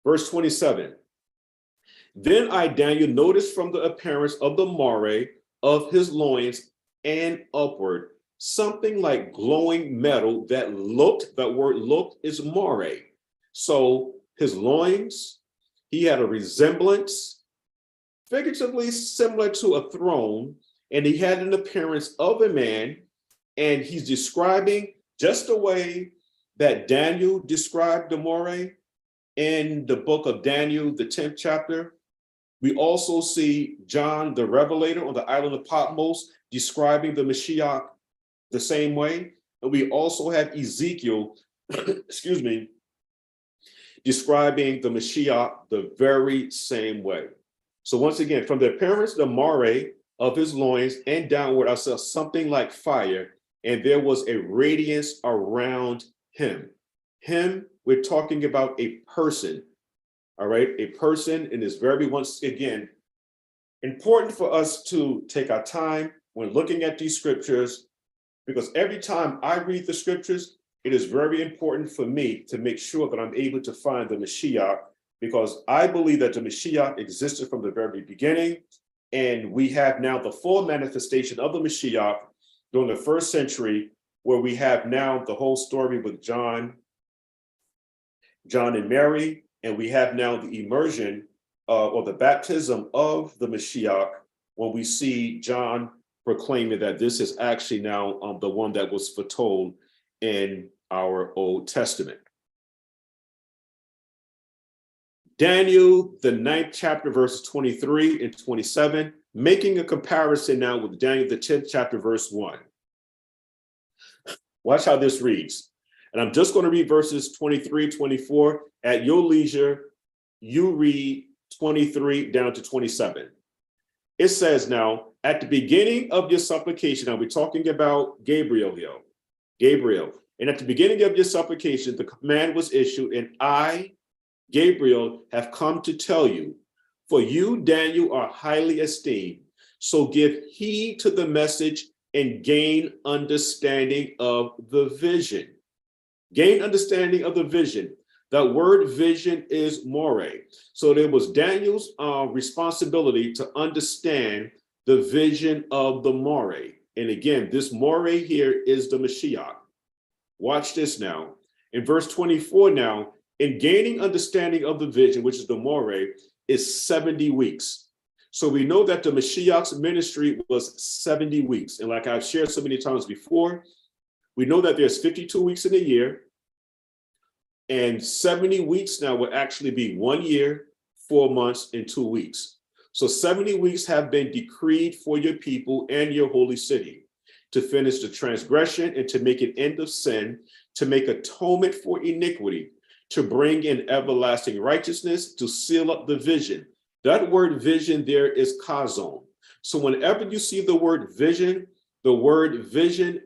Verse 27. Then I, Daniel, noticed from the appearance of the Moreh of his loins and upward, something like glowing metal that looked, that word looked is Moreh. So his loins, he had a resemblance, figuratively similar to a throne, and he had an appearance of a man, and he's describing just the way that Daniel described the Moreh in the book of Daniel, the 10th chapter. We also see John the Revelator on the island of Patmos describing the Mashiach the same way. And we also have Ezekiel, excuse me, describing the Mashiach the very same way. So once again, from the appearance of the Moreh of his loins and downward, I saw something like fire, and there was a radiance around him. Him, we're talking about a person, all right? A person, and it's very, once again, important for us to take our time when looking at these scriptures, because every time I read the scriptures, it is very important for me to make sure that I'm able to find the Mashiach, because I believe that the Mashiach existed from the very beginning, and we have now the full manifestation of the Mashiach during the first century, where we have now the whole story with John and Mary, and we have now the immersion or the baptism of the Mashiach, when we see John proclaiming that this is actually now the one that was foretold in our Old Testament. Daniel, the 9th chapter, verses 23 and 27, making a comparison now with Daniel, the 10th chapter, verse 1. Watch how this reads. And I'm just going to read verses 23, 24. At your leisure, you read 23 down to 27. It says now, at the beginning of your supplication, now we're talking about Gabriel here. Gabriel. And at the beginning of your supplication, the command was issued, and I, Gabriel, have come to tell you, for you, Daniel, are highly esteemed. So give heed to the message and gain understanding of the vision. Gain understanding of the vision. That word vision is Moreh. So it was Daniel's responsibility to understand the vision of the Moreh. And again, this Moreh here is the Mashiach. Watch this now. In verse 24 now, in gaining understanding of the vision, which is the Moreh, is 70 weeks. So we know that the Mashiach's ministry was 70 weeks. And like I've shared so many times before, we know that there's 52 weeks in a year. And 70 weeks now will actually be 1 year, 4 months, and 2 weeks. So 70 weeks have been decreed for your people and your holy city to finish the transgression and to make an end of sin, to make atonement for iniquity, to bring in everlasting righteousness, to seal up the vision. That word vision there is chazown. So whenever you see the word vision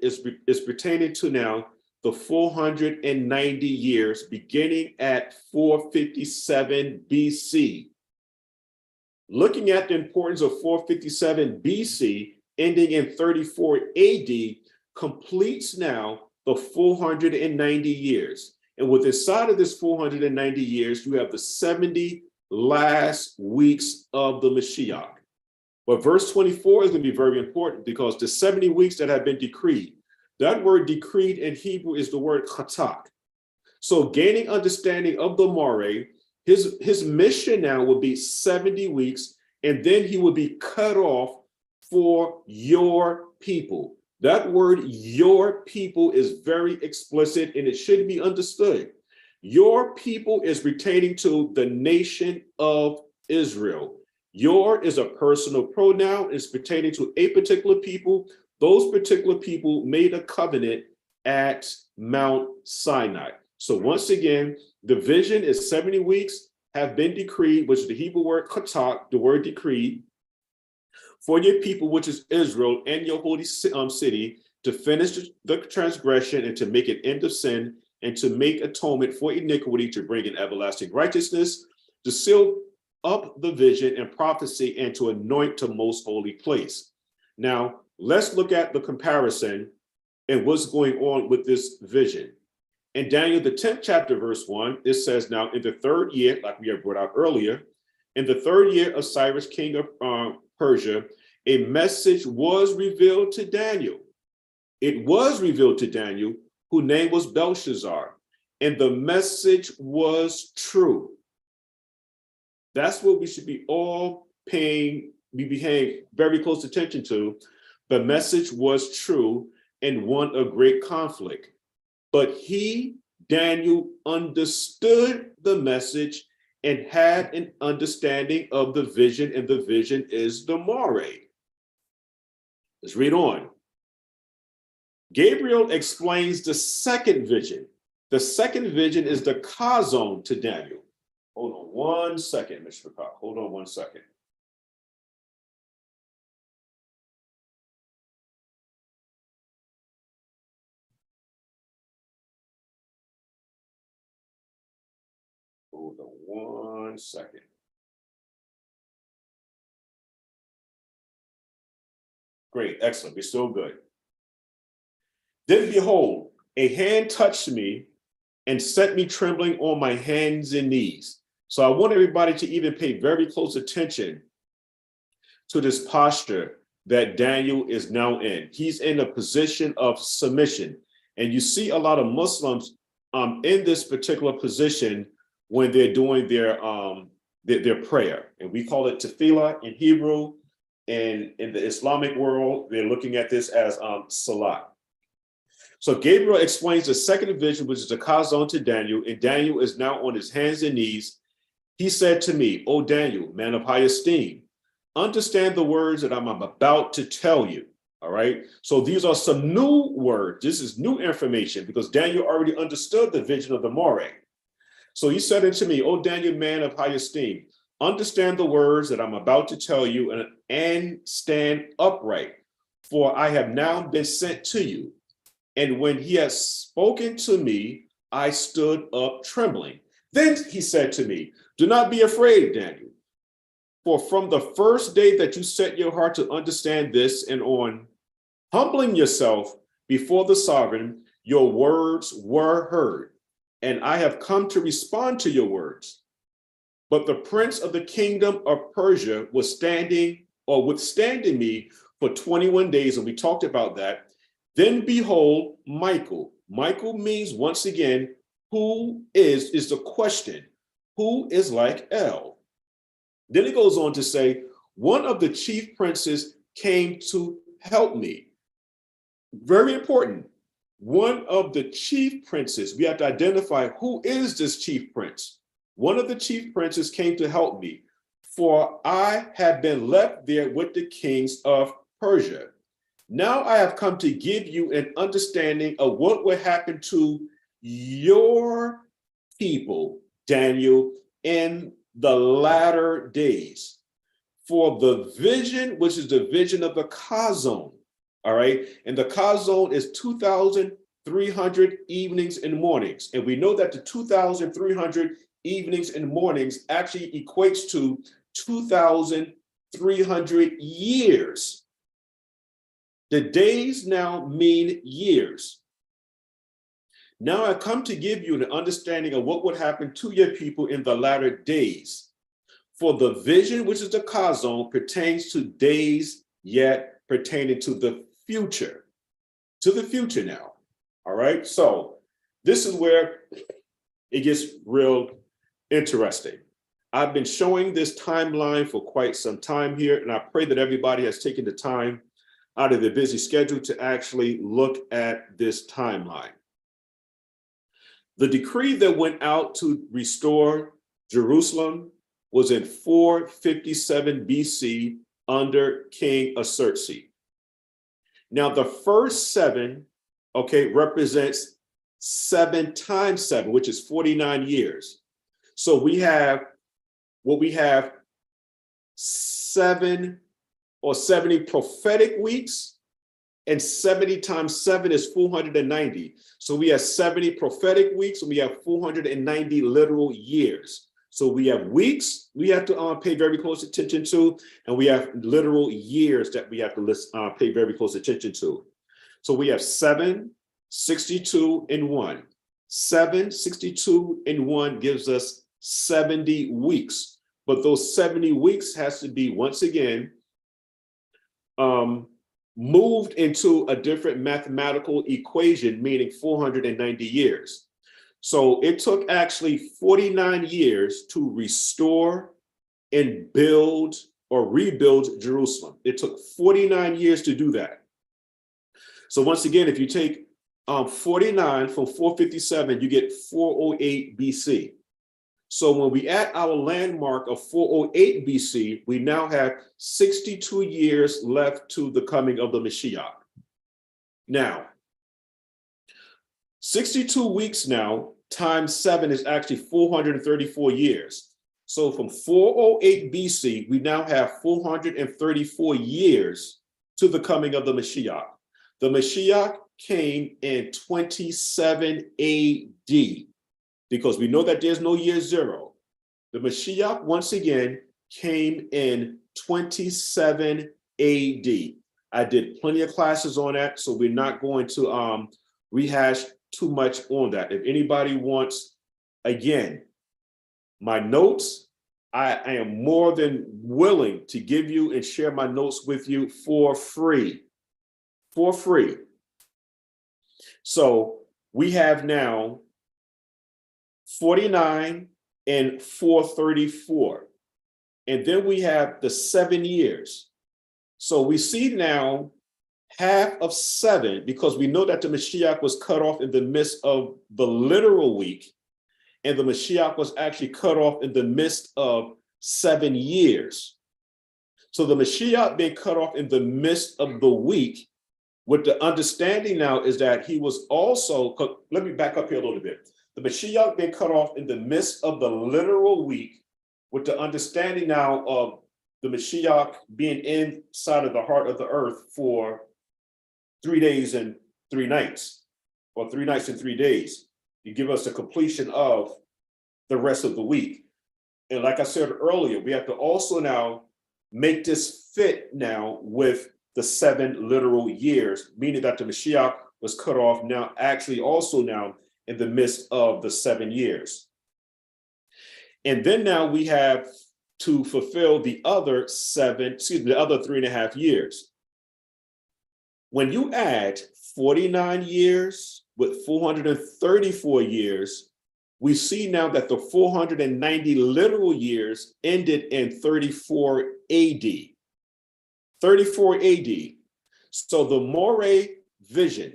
is pertaining to now the 490 years beginning at 457 BC. Looking at the importance of 457 BC, ending in 34 AD, completes now the 490 years. And with inside of this 490 years, you have the 70 last weeks of the Mashiach. But verse 24 is going to be very important because the 70 weeks that have been decreed, that word decreed in Hebrew is the word chatak. So gaining understanding of the Moreh, his mission now will be 70 weeks, and then he will be cut off for your people. That word, your people, is very explicit and it should be understood. Your people is pertaining to the nation of Israel. Your is a personal pronoun, it's pertaining to a particular people. Those particular people made a covenant at Mount Sinai. So once again, the vision is 70 weeks have been decreed, which is the Hebrew word chatak, the word decreed, for your people, which is Israel, and your holy city, to finish the transgression and to make an end of sin and to make atonement for iniquity, to bring in everlasting righteousness, to seal up the vision and prophecy, and to anoint the most holy place. Now, let's look at the comparison and what's going on with this vision. In Daniel, the 10th chapter, verse 1, it says, now in the third year, like we have brought out earlier, in the third year of Cyrus, king of Persia, a message was revealed to Daniel. It was revealed to Daniel, whose name was Belshazzar, and the message was true. That's what we should be all paying very close attention to. The message was true and one of great conflict. But he, Daniel, understood the message and had an understanding of the vision, and the vision is the Moreh. Let's read on. Gabriel explains the second vision. The second vision is the chazown to Daniel. Hold on 1 second, Mr. Cock. Hold on 1 second. Hold on 1 second. Great, excellent. We're still good. Then behold, a hand touched me and set me trembling on my hands and knees. So I want everybody to even pay very close attention to this posture that Daniel is now in. He's in a position of submission. And you see a lot of Muslims in this particular position when they're doing their prayer. And we call it tefillah in Hebrew. And in the Islamic world, they're looking at this as salat. So Gabriel explains the second vision, which is the chazown to Daniel, and Daniel is now on his hands and knees. He said to me, O Daniel, man of high esteem, understand the words that I'm about to tell you. All right. So these are some new words. This is new information because Daniel already understood the vision of the Moreh. So he said unto me, O Daniel, man of high esteem, understand the words that I'm about to tell you and stand upright, for I have now been sent to you. And when he had spoken to me, I stood up trembling. Then he said to me, do not be afraid, Daniel, for from the first day that you set your heart to understand this and on humbling yourself before the sovereign, Your words were heard, and I have come to respond to your words. But the prince of the kingdom of Persia was standing or withstanding me for 21 days, and we talked about that. Then behold, Michael. Michael means, once again, who is the question. Who is like El? Then it goes on to say, one of the chief princes came to help me. Very important. One of the chief princes, we have to identify who is this chief prince. One of the chief princes came to help me, for I had been left there with the kings of Persia. Now I have come to give you an understanding of what will happen to your people, Daniel, in the latter days. For the vision, which is the vision of the chazown, all right? And the chazown is 2,300 evenings and mornings. And we know that the 2,300 evenings and mornings actually equates to 2,300 years. The days now mean years. Now I come to give you an understanding of what would happen to your people in the latter days. For the vision, which is the chazown, pertains to days yet pertaining to the future. To the future now. All right. So this is where it gets real interesting. I've been showing this timeline for quite some time here, and I pray that everybody has taken the time out of their busy schedule to actually look at this timeline. The decree that went out to restore Jerusalem was in 457 BC under King Xerxes. Now, the first 7, okay, represents 7 times 7, which is 49 years. So we have 7 or 70 prophetic weeks, and 70 times 7 is 490. So we have 70 prophetic weeks, and we have 490 literal years. So we have weeks we have to pay very close attention to, and we have literal years that we have to pay very close attention to. So we have 7, 62, and 1. 7, 62, and 1 gives us 70 weeks. But those 70 weeks has to be, once again, moved into a different mathematical equation, meaning 490 years. So it took actually 49 years to restore and build or rebuild Jerusalem. It took 49 years to do that. So once again, if you take 49 from 457, you get 408 BC. So when we add our landmark of 408 BC, we now have 62 years left to the coming of the Mashiach. Now, 62 weeks now times 7 is actually 434 years. So from 408 BC, we now have 434 years to the coming of the Mashiach. The Mashiach came in 27 AD. Because we know that there's no year 0. The Mashiach, once again, came in 27 AD. I did plenty of classes on that, so we're not going to rehash too much on that. If anybody wants, again, my notes, I am more than willing to give you and share my notes with you for free. For free. So we have now 49 and 434. And then we have the 7 years. So we see now half of 7, because we know that the Mashiach was cut off in the midst of the literal week, and the Mashiach was actually cut off in the midst of 7 years. So the Mashiach being cut off in the midst of the week, what the understanding now is that he was also, let me back up here a little bit. The Mashiach being cut off in the midst of the literal week, with the understanding now of the Mashiach being inside of the heart of the earth for 3 days and 3 nights, or 3 nights and 3 days. You give us a completion of the rest of the week. And like I said earlier, we have to also now make this fit now with the 7 literal years, meaning that the Mashiach was cut off now, actually also now in the midst of the 7 years. And then now we have to fulfill the other the other 3.5 years. When you add 49 years with 434 years, we see now that the 490 literal years ended in 34 AD. 34 AD. So the Moreh vision,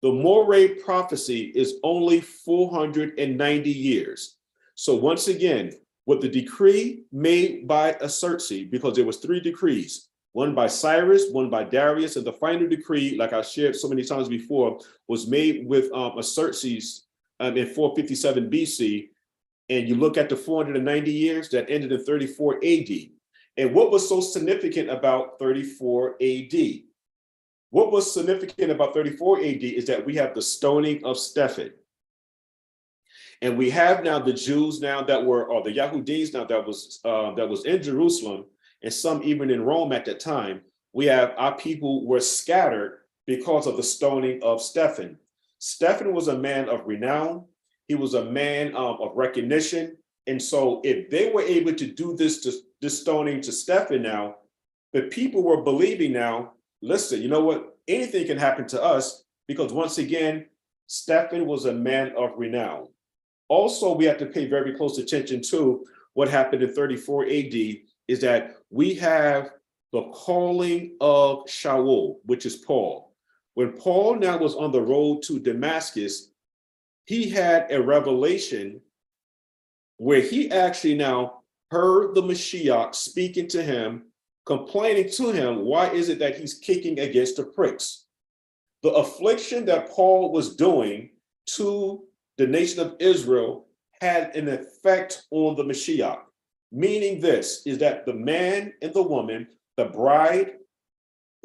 the Moreh prophecy is only 490 years. So once again, with the decree made by Xerxes, because there was 3 decrees, one by Cyrus, one by Darius, and the final decree, like I shared so many times before, was made with Xerxes in 457 BC. And you look at the 490 years that ended in 34 AD. And what was so significant about 34 AD? What was significant about 34 AD is that we have the stoning of Stephen. And we have now the Jews now that were, or the Yahudim now that was in Jerusalem, and some even in Rome at that time. We have our people were scattered because of the stoning of Stephen. Stephen was a man of renown. He was a man of recognition. And so if they were able to do this stoning to Stephen now, the people were believing now, listen, you know what? Anything can happen to us, because once again, Stephen was a man of renown. Also, we have to pay very close attention to what happened in 34 AD is that we have the calling of Shaul, which is Paul. When Paul now was on the road to Damascus, he had a revelation where he actually now heard the Mashiach speaking to him, complaining to him, why is it that he's kicking against the pricks? The affliction that Paul was doing to the nation of Israel had an effect on the Mashiach. Meaning this is that the man and the woman, the bride,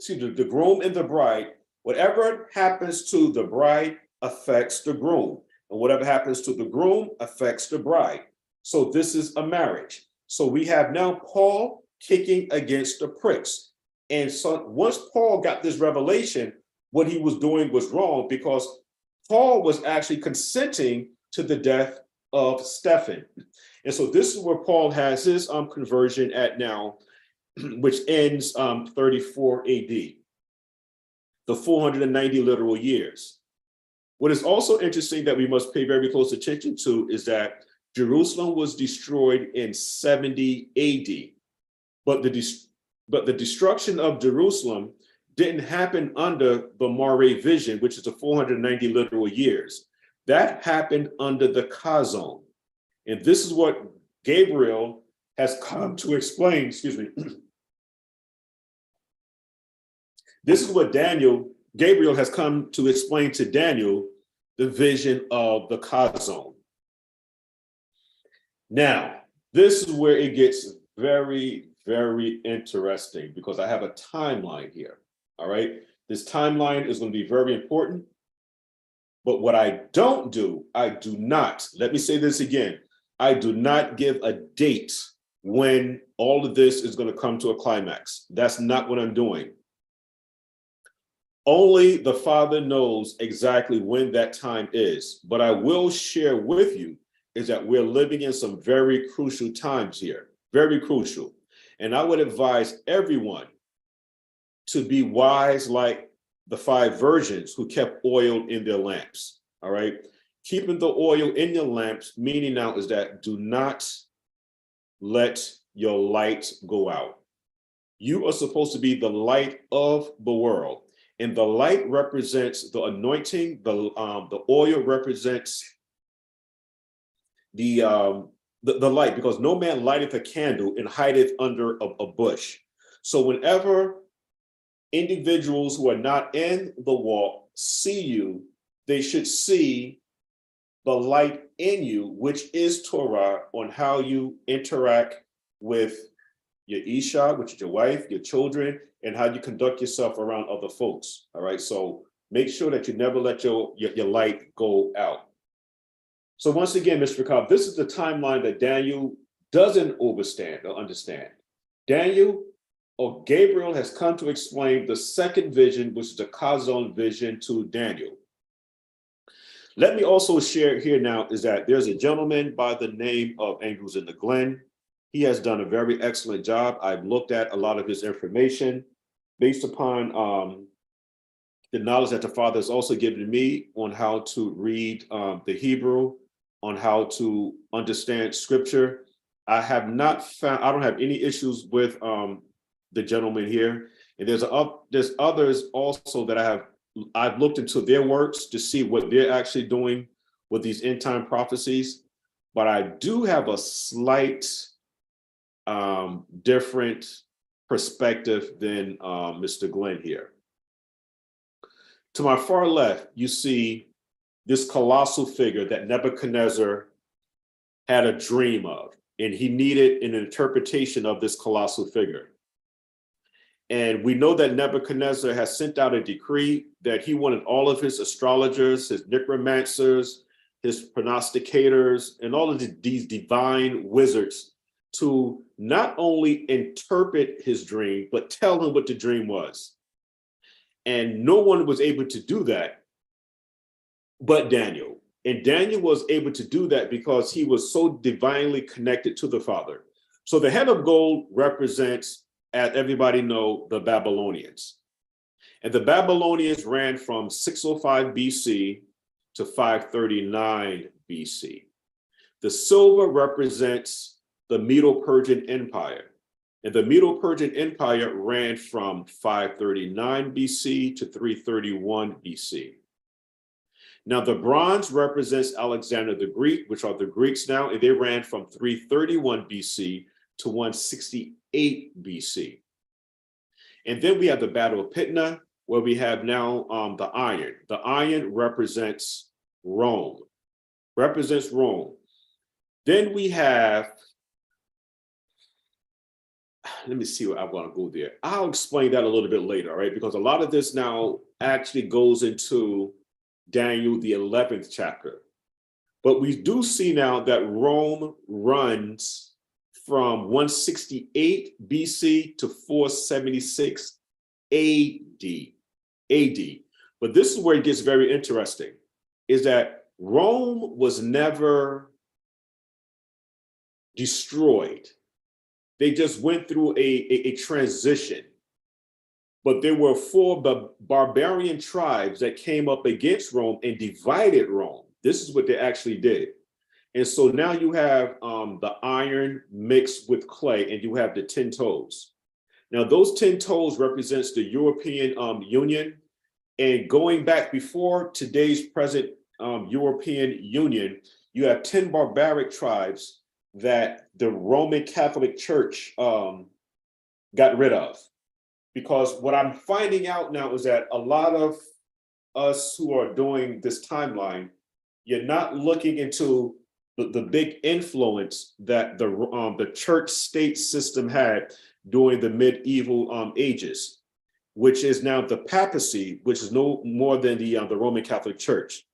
the groom and the bride, whatever happens to the bride affects the groom. And whatever happens to the groom affects the bride. So this is a marriage. So we have now Paul kicking against the pricks. And so once Paul got this revelation, what he was doing was wrong, because Paul was actually consenting to the death of Stephen. And so this is where Paul has his conversion at now, which ends 34 AD, the 490 literal years. What is also interesting that we must pay very close attention to is that Jerusalem was destroyed in 70 AD, but the destruction of Jerusalem didn't happen under the Moreh vision, which is the 490 literal years. That happened under the chazown. And this is what Gabriel has come to explain, excuse me. This is what Gabriel has come to explain to Daniel, the vision of the chazown. Now, this is where it gets very, very interesting, because I have a timeline here, all right? This timeline is going to be very important. But what I don't do, I do not, let me say this again, I do not give a date when all of this is going to come to a climax. That's not what I'm doing. Only the Father knows exactly when that time is. But I will share with you is that we're living in some very crucial times here, very crucial. And I would advise everyone to be wise like the 5 virgins who kept oil in their lamps, all right? Keeping the oil in your lamps, meaning now is that do not let your light go out. You are supposed to be the light of the world. And the light represents the anointing, the oil represents the light, because no man lighteth a candle and hideth under a bush. So whenever individuals who are not in the walk see you, they should see the light in you, which is Torah, on how you interact with your Isha, which is your wife, your children, and how you conduct yourself around other folks. All right. So make sure that you never let your light go out. So once again, Mr. Cobb, this is the timeline that Daniel doesn't understand. Daniel or Gabriel has come to explain the second vision, which is the chazown vision, to Daniel. Let me also share here now is that there's a gentleman by the name of Angels in the Glen. He has done a very excellent job. I've looked at a lot of his information based upon the knowledge that the Father has also given me on how to read the Hebrew, on how to understand Scripture. I don't have any issues with the gentleman here. And there's others also that I've looked into their works to see what they're actually doing with these end time prophecies. But I do have a slight different perspective than Mr. Glenn here. To my far left, you see this colossal figure that Nebuchadnezzar had a dream of, and he needed an interpretation of this colossal figure. And we know that Nebuchadnezzar has sent out a decree that he wanted all of his astrologers, his necromancers, his prognosticators, and all of these divine wizards to not only interpret his dream, but tell him what the dream was. And no one was able to do that but Daniel. And Daniel was able to do that because he was so divinely connected to the Father. So the head of gold represents, as everybody know, the Babylonians. And the Babylonians ran from 605 BC to 539 BC. The silver represents the Medo-Persian Empire. And the Medo-Persian Empire ran from 539 BC to 331 BC. Now, the bronze represents Alexander the Greek, which are the Greeks now, and they ran from 331 BC to 168 BC. And then we have the Battle of Pydna, where we have now the iron. The iron represents Rome, Then we have, let me see where I want to go there. I'll explain that a little bit later, right? Because a lot of this now actually goes into Daniel, the 11th chapter. But we do see now that Rome runs from 168 BC to 476 AD. But this is where it gets very interesting, is that Rome was never destroyed. They just went through a transition. But there were 4 barbarian tribes that came up against Rome and divided Rome. This is what they actually did. And so now you have the iron mixed with clay, and you have the 10 toes. Now those 10 toes represents the European Union. And going back before today's present European Union, you have 10 barbaric tribes that the Roman Catholic Church got rid of. Because what I'm finding out now is that a lot of us who are doing this timeline, you're not looking into the big influence that the church state system had during the medieval ages, which is now the papacy, which is no more than the Roman Catholic Church.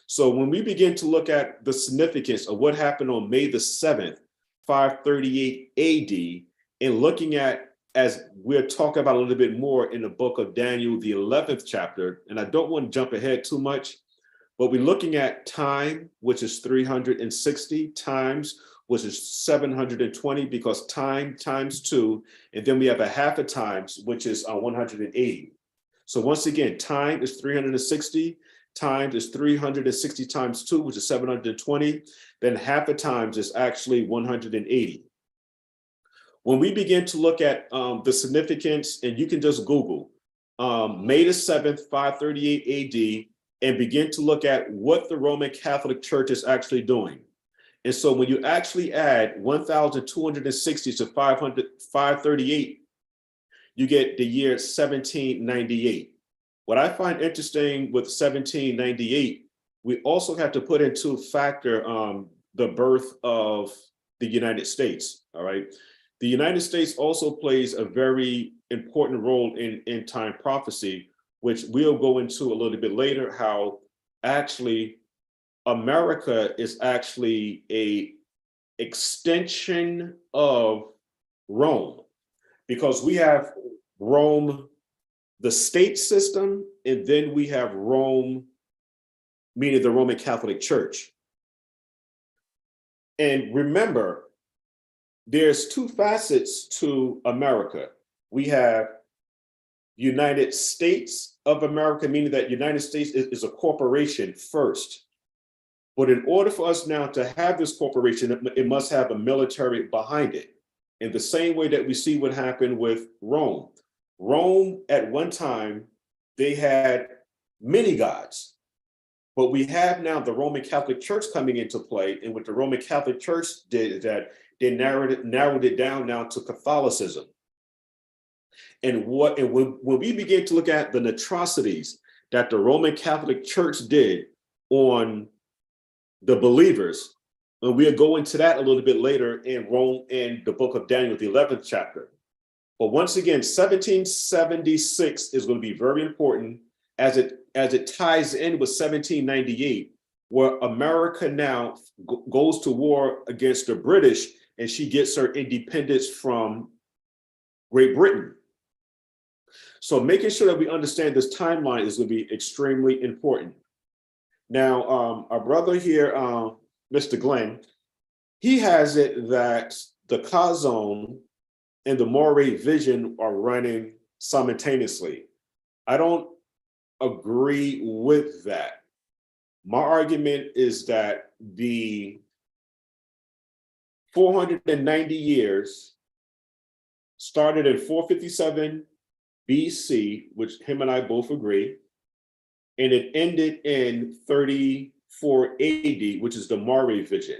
So when we begin to look at the significance of what happened on May the 7th, 538 AD, and looking at, as we're talking about a little bit more in the book of Daniel, the 11th chapter, and I don't want to jump ahead too much, but we're looking at time, which is 360, times, which is 720, because time times 2, and then we have a half a times, which is 180. So once again, time is 360, times is 360 times 2, which is 720, then half a times is actually 180. When we begin to look at the significance, and you can just Google May the 7th, 538 AD, and begin to look at what the Roman Catholic Church is actually doing. And so when you actually add 1,260 to 538, you get the year 1798. What I find interesting with 1798, we also have to put into factor the birth of the United States, all right? The United States also plays a very important role in end time prophecy, which we'll go into a little bit later, how actually America is actually a extension of Rome. because we have Rome, the state system, and then we have Rome, meaning the Roman Catholic Church. And remember, there's two facets to America. We have United States of America, meaning that United States is a corporation first. But in order for us now to have this corporation, it must have a military behind it. In the same way that we see what happened with Rome. Rome, at one time, they had many gods. But we have now the Roman Catholic Church coming into play. And what the Roman Catholic Church did is that they narrowed it down now to Catholicism. And when we begin to look at the atrocities that the Roman Catholic Church did on the believers, and we'll go into that a little bit later in Rome, in the book of Daniel, the 11th chapter. But once again, 1776 is going to be very important as it ties in with 1798, where America now goes to war against the British, and she gets her independence from Great Britain. So making sure that we understand this timeline is going to be extremely important. Now, our brother here, Mr. Glenn, he has it that the chazown and the Moreh vision are running simultaneously. I don't agree with that. My argument is that the 490 years started in 457 BC, which him and I both agree, and it ended in 34 AD, which is the Moreh vision.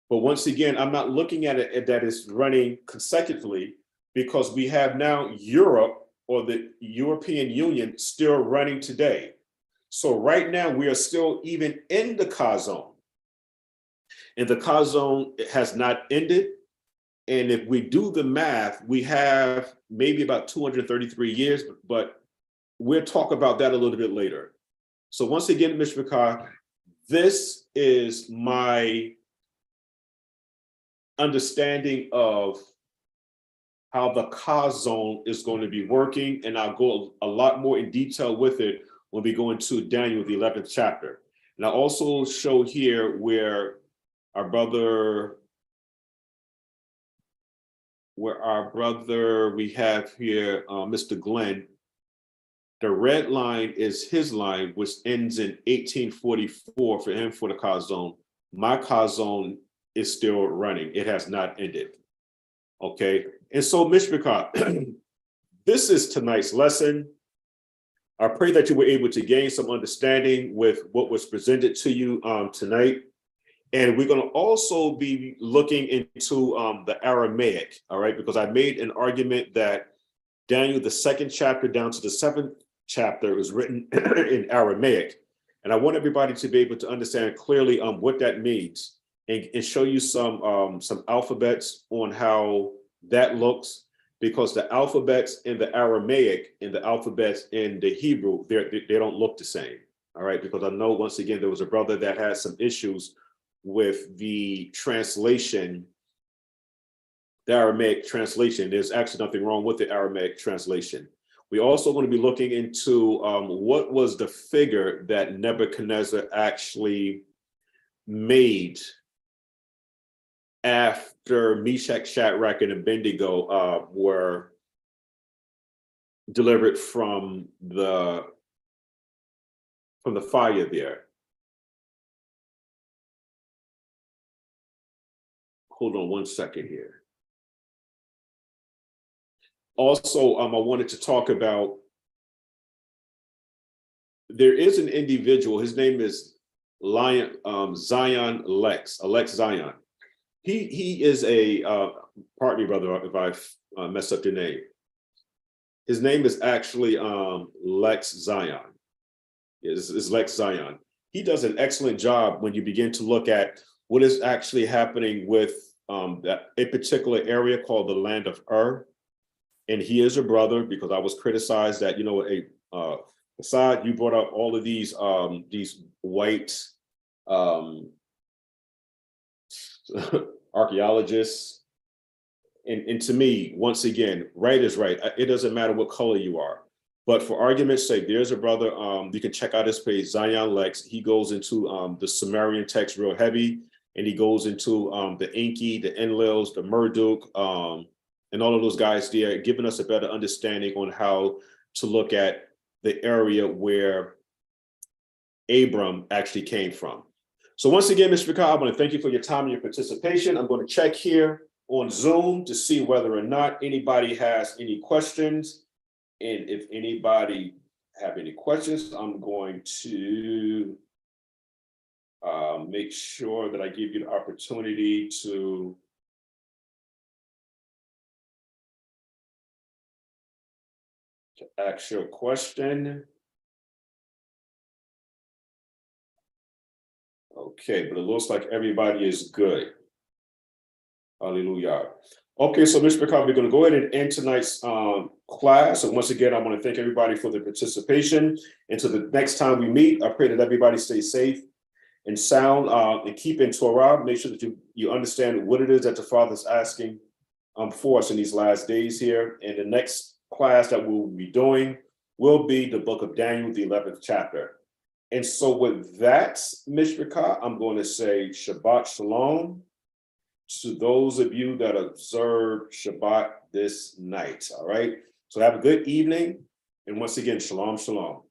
But once again, I'm not looking at it that it's running consecutively, because we have now Europe, or the European Union, still running today. So right now we are still even in the chazown. And the chazown has not ended. And if we do the math, we have maybe about 233 years, but we'll talk about that a little bit later. So once again, Mr. Bakar, this is my understanding of how the chazown is going to be working, and I'll go a lot more in detail with it when we go into Daniel, the 11th chapter. And I also show here where our brother, we have here, Mr. Glenn, the red line is his line, which ends in 1844 for him for the chazown. My chazown is still running. It has not ended. Okay. And so, Mishpachah, this is tonight's lesson. I pray that you were able to gain some understanding with what was presented to you tonight. And we're going to also be looking into the Aramaic, all right, because I made an argument that Daniel, the 2nd chapter down to the 7th chapter, is written in Aramaic. And I want everybody to be able to understand clearly what that means, and show you some alphabets on how that looks, because the alphabets in the Aramaic and the alphabets in the Hebrew, they don't look the same, all right? Because I know, once again, there was a brother that had some issues with the translation, the Aramaic translation. There's actually nothing wrong with the Aramaic translation. We're also going to be looking into what was the figure that Nebuchadnezzar actually made after Meshach, Shadrach, and Abednego were delivered from the fire there. Hold on one second here. Also, I wanted to talk about, there is an individual, his name is Zion Alex Zion. He is a, pardon me, brother, if I mess up your name. His name is actually Lex Zion. It's Lex Zion. He does an excellent job when you begin to look at what is actually happening with a particular area called the land of Ur. And he is a brother, because I was criticized that, Assad, you brought up all of these white archaeologists And to me, once again, right is right. It doesn't matter what color you are. But for argument's sake, there's a brother, you can check out his page, Zion Lex. He goes into the Sumerian text real heavy, and he goes into the Enki, the Enlils, the Marduk, and all of those guys there, giving us a better understanding on how to look at the area where Abram actually came from. So once again, Mr. Picard, I want to thank you for your time and your participation. I'm going to check here on Zoom to see whether or not anybody has any questions. And if anybody have any questions, I'm going to make sure that I give you the opportunity to ask your question. Okay, but it looks like everybody is good. Hallelujah. Okay, so Mr. McCobb, we're going to go ahead and end tonight's class. And once again, I want to thank everybody for their participation. Until the next time we meet, I pray that everybody stays safe and sound and keep in Torah. Make sure that you understand what it is that the Father's asking for us in these last days here. And the next class that we'll be doing will be the book of Daniel, the 11th chapter. And so with that, Mishpachah, I'm going to say Shabbat Shalom to those of you that observe Shabbat this night, all right? So have a good evening. And once again, Shalom, Shalom.